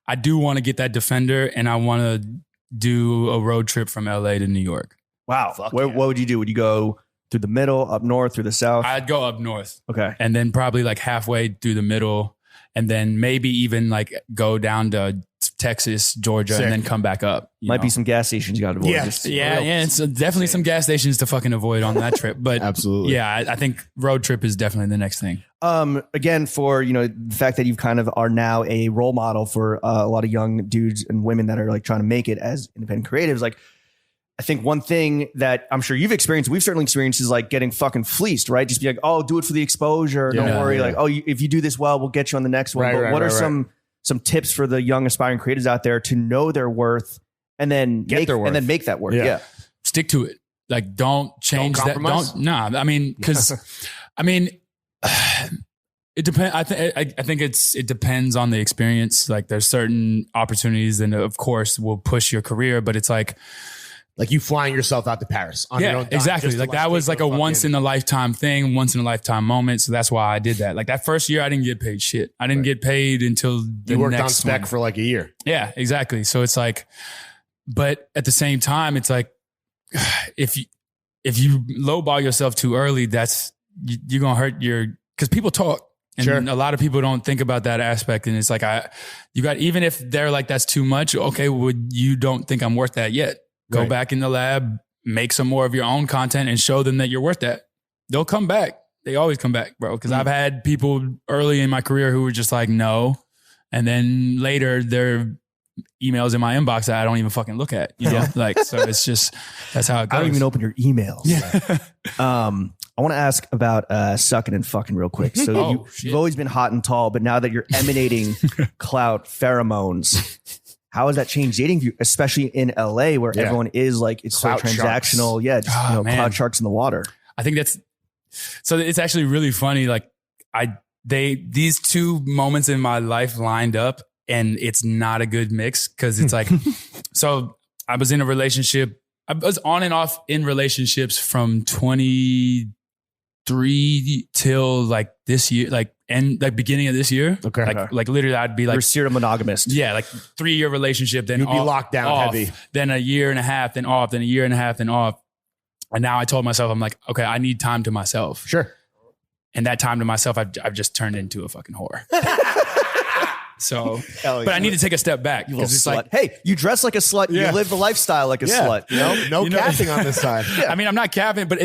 I do want to get that Defender and I want to do a road trip from LA to New York. Wow. What would you do? Would you go through the middle, up north, through the south? I'd go up north. Okay. And then probably like halfway through the middle and then maybe even like go down to Texas, Georgia, and then come back up. Might be some gas stations you got to avoid. Yeah. It's definitely some gas stations to fucking avoid on that trip. But absolutely. Yeah, I think road trip is definitely the next thing. Again, for the fact that you kind of are now a role model for a lot of young dudes and women that are like trying to make it as independent creatives, like I think one thing that I'm sure you've experienced, we've certainly experienced, is like getting fucking fleeced, right? Just be like, oh, do it for the exposure. Don't worry. Yeah. Like, oh, if you do this well, we'll get you on the next one. But what are some tips for the young aspiring creatives out there to know their worth and then make that work? Yeah. Stick to it. Like, don't change that. I mean, because it depends. I think it depends on the experience. Like, there's certain opportunities, and of course, will push your career. But it's like you flying yourself out to Paris on your own dime, exactly. Like that was like a once in a lifetime thing, once in a lifetime moment. So that's why I did that. Like that first year, I didn't get paid shit. I didn't get paid until the you worked next on spec for like a year. Yeah, exactly. So it's like, but at the same time, it's like if you lowball yourself too early, you're gonna hurt because people talk. And a lot of people don't think about that aspect. And it's like, even if they're like, that's too much. Okay. You don't think I'm worth that yet. Go back in the lab, make some more of your own content and show them that you're worth that. They'll come back. They always come back, bro. Because I've had people early in my career who were just like, no. And then later their emails in my inbox that I don't even fucking look at, like, so it's just, that's how it goes. I don't even open your emails. Yeah. I want to ask about sucking and fucking real quick. So you've always been hot and tall, but now that you're emanating clout, pheromones, how has that changed dating you, especially in LA where everyone is like, it's clout so transactional. Sharks. Yeah. Cloud sharks in the water. I think so it's actually really funny. Like these two moments in my life lined up and it's not a good mix. Cause it's like, so I was in a relationship. I was on and off in relationships from 23 till like this year, beginning of this year. Okay. Like literally I'd be like, you're serial monogamist. Yeah. Like 3-year relationship. Then you'd be locked down off, heavy. Then a year and a half, then off, then a year and a half, then off. And now I told myself, I'm like, okay, I need time to myself. Sure. And that time to myself, I've just turned into a fucking whore. So, but I need to take a step back because it's slut. like, hey, you dress like a slut. You live the lifestyle like a slut. No capping on this side. I mean, I'm not capping, but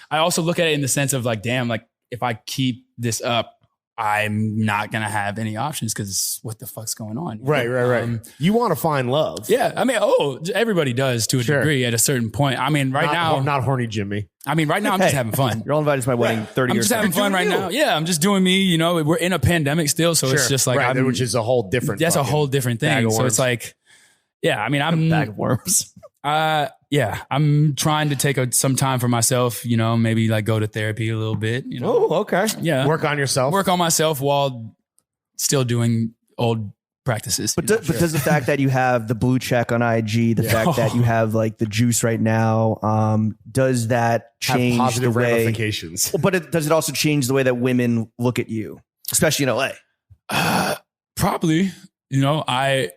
I also look at it in the sense of like, damn, like if I keep this up, I'm not going to have any options because what the fuck's going on? Right. You want to find love. Yeah. I mean, everybody does to a degree at a certain point. I mean, now. Not horny Jimmy. I mean, right now I'm just having fun. You're all invited to my wedding 30 years ago. I'm just having fun right now. Yeah. I'm just doing me, we're in a pandemic still. So it's just like, which is a whole different That's a whole different thing. So it's like, yeah, I mean, I'm a bag of worms. Yeah, I'm trying to take some time for myself, you know, maybe like go to therapy a little bit, you know. Oh, okay. Yeah. Work on yourself. Work on myself while still doing old practices. But does the fact that you have the blue check on IG, the fact that you have like the juice right now, does that change have positive the way, ramifications? But does it also change the way that women look at you, especially in LA? Probably, you know, I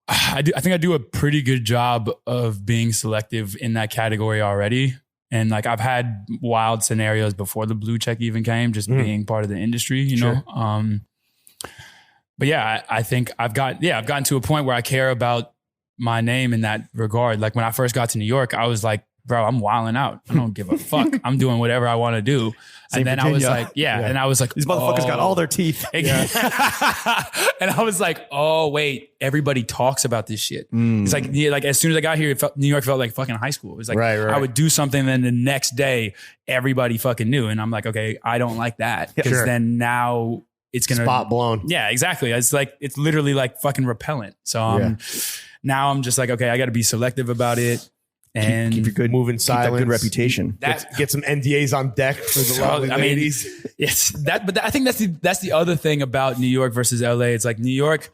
think I do a pretty good job of being selective in that category already. And like I've had wild scenarios before the blue check even came, just being part of the industry, you know? But yeah, I think I've gotten to a point where I care about my name in that regard. Like when I first got to New York, I was like, bro, I'm wilding out. I don't give a fuck. I'm doing whatever I want to do. And then Virginia. I was like, and I was like, these motherfuckers got all their teeth. And I was like, oh wait, everybody talks about this shit. It's like, like as soon as I got here, New York felt like fucking high school. It was like, I would do something, and then the next day, everybody fucking knew. And I'm like, okay, I don't like that. Because then now it's going to spot blown. Yeah, exactly. It's like, it's literally like fucking repellent. So now I'm just like, okay, I got to be selective about it. And keep your good moving silence, that good reputation. Get some NDAs on deck for the lovely ladies. Yes, but I think that's the other thing about New York versus LA. It's like New York,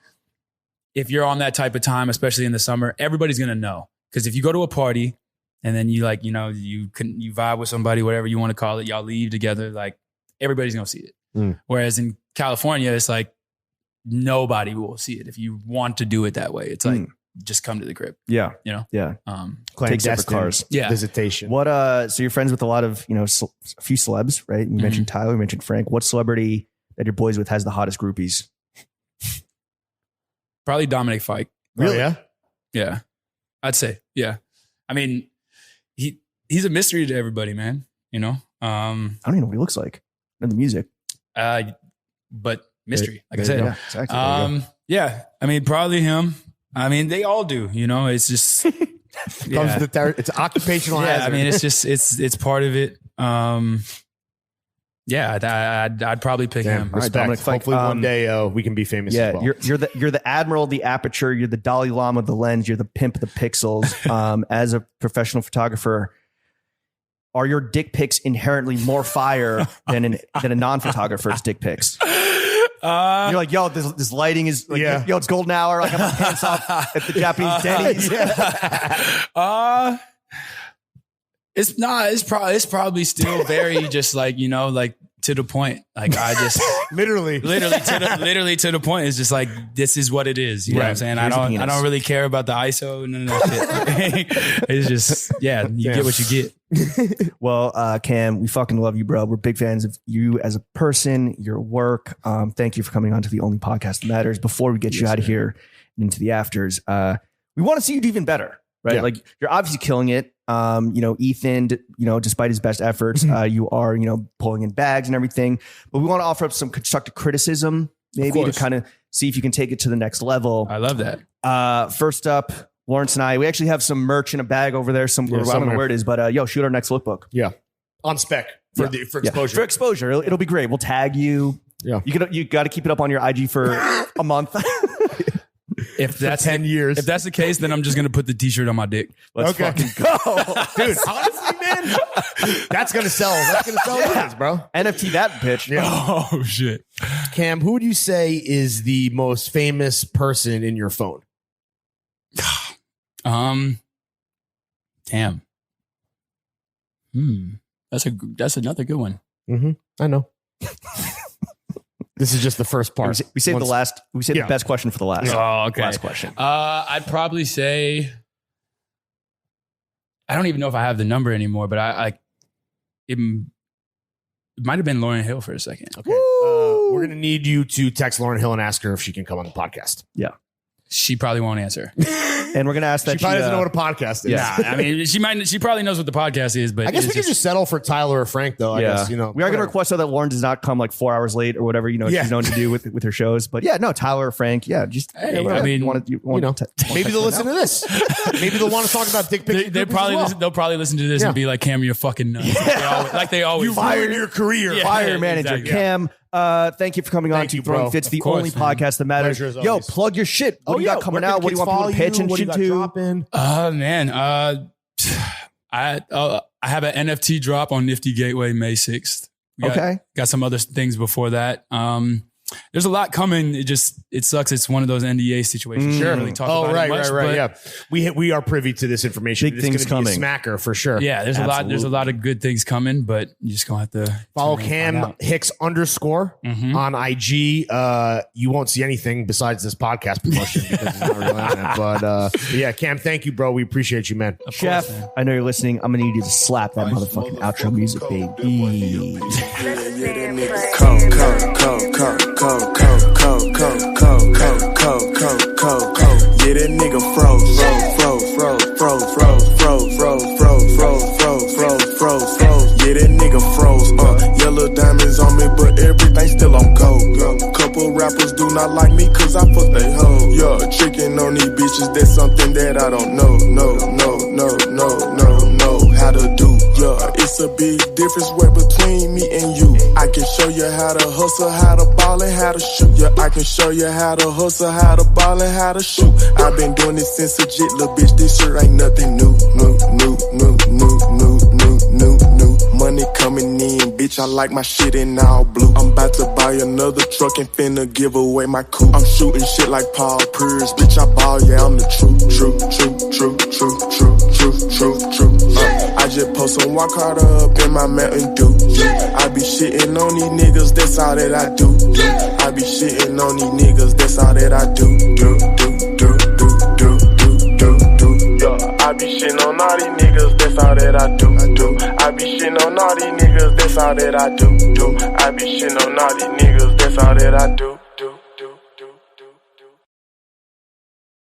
if you're on that type of time, especially in the summer, everybody's gonna know. Because if you go to a party and then you like, you know, you vibe with somebody, whatever you want to call it, y'all leave together, like everybody's gonna see it. Whereas in California, it's like nobody will see it if you want to do it that way. It's like, just come to the crib. Yeah. You know? Yeah. Take separate cars. Yeah. Visitation. What, so you're friends with a lot of, you know, a few celebs, right? You mentioned Tyler, you mentioned Frank. What celebrity that you're boys with has the hottest groupies? Probably Dominic Fike. Really? Oh, yeah? Yeah. I'd say. Yeah. I mean, he's a mystery to everybody, man. You know? I don't even know what he looks like. And the music. But mystery, like I said. Yeah, exactly. Yeah. I mean, probably him. I mean, they all do, you know, it's just, it's occupational hazard. I mean, it's just, it's part of it. I'd probably pick him. Respect. Right, Dominic, hopefully one day we can be famous as well. You're the admiral of the aperture. You're the Dalai Lama of the lens. You're the pimp of the pixels. As a professional photographer, are your dick pics inherently more fire than a non-photographer's dick pics? You're like, yo, this lighting is like, yo, it's golden hour. Like, I have my pants off at the Japanese Denny's. It's probably still very just like, you know, like to the point. Like I just literally to the point. It's just like, this is what it is. You know what I'm saying? I don't really care about the ISO and none of that shit. It's just, you get what you get. Well, Cam, we fucking love you, bro. We're big fans of you as a person, your work. Thank you for coming on to the only podcast that matters. Before we get you out of here and into the afters, we want to see you do even better, right? Like you're obviously killing it. You know, Ethan, you know, despite his best efforts, you are, you know, pulling in bags and everything, but we want to offer up some constructive criticism, maybe to kind of see if you can take it to the next level. I love that. First up, Lawrence and I, we actually have some merch in a bag over there somewhere. I don't know where it is, but yo, shoot our next lookbook. Yeah. On spec for exposure. For exposure. It'll be great. We'll tag you. Yeah. You got to keep it up on your IG for a month. If that's 10 years. If that's the case, then I'm just going to put the t-shirt on my dick. Let's fucking go. Dude, honestly, man, that's going to sell. That's going to sell tickets, bro. NFT that bitch. Yeah. Oh, shit. Cam, who would you say is the most famous person in your phone? Damn. That's another good one. I know. This is just the first part. We saved the best question for the last. Oh, okay. Last question. I'd probably say, I don't even know if I have the number anymore, but it might have been Lauryn Hill for a second. Okay. We're going to need you to text Lauryn Hill and ask her if she can come on the podcast. Yeah. She probably won't answer. And we're going to ask that she probably doesn't know what a podcast is. Yeah, I mean, she probably knows what the podcast is, but I guess we can just settle for Tyler or Frank, though. I guess, you know, we are going to request though that Lauren does not come like 4 hours late or whatever, you know, she's known to do with her shows. But yeah, no, Tyler or Frank, just I mean, maybe they'll listen to this. Maybe they'll want to talk about dick pics. They'll probably listen to this and be like, Cam, you're fucking nuts. Like they always you fired your career. Fire manager. Exactly. Cam, thank you for coming on to Throwing Fits, the only podcast that matters. Yo, plug your shit. What do you got coming out? What do you want people to pitch and shit? attention to? Dropping? Man, I have an NFT drop on Nifty Gateway May 6th. Got some other things before that. There's a lot coming. It sucks. It's one of those NDA situations. Sure. Really talk about it much, right. Yeah, we are privy to this information. Big things coming. Be a smacker for sure. Yeah, there's a lot of good things coming, but you just gonna have to follow Cam Hicks _ on IG. You won't see anything besides this podcast promotion because it's not really on it. But yeah, Cam, thank you, bro. We appreciate you, man. Chef, I know you're listening. I'm gonna need you to slap that motherfucking outro music, baby. Yeah, that nigga froze. Yeah, that nigga froze. Yellow diamonds on me, but everything still on gold. Couple rappers do not like me cause I fuck they hoe. Yeah, tricking on these bitches, that's something that I don't know. How to do. Yeah, it's a big difference way between me and you. I can show you how to hustle, how to ball, and how to shoot. Yeah, I can show you how to hustle, how to ball, and how to shoot. I've been doing this since a jit, little bitch. This shit ain't nothing new. Money coming in, bitch. I like my shit in all blue. I'm about to buy another truck and finna give away my coupe. I'm shooting shit like Paul Pierce, bitch. I ball, yeah, I'm the truth. I just post some walk harder up in my Mountain Dew. I be shitting on these niggas, that's all that I do. I be shitting on these niggas, that's all that I do. I be shitting on all these niggas, that's all that I do. I be shitting on all these niggas, that's all that I do. I be shitting on all these niggas, that's all that I do.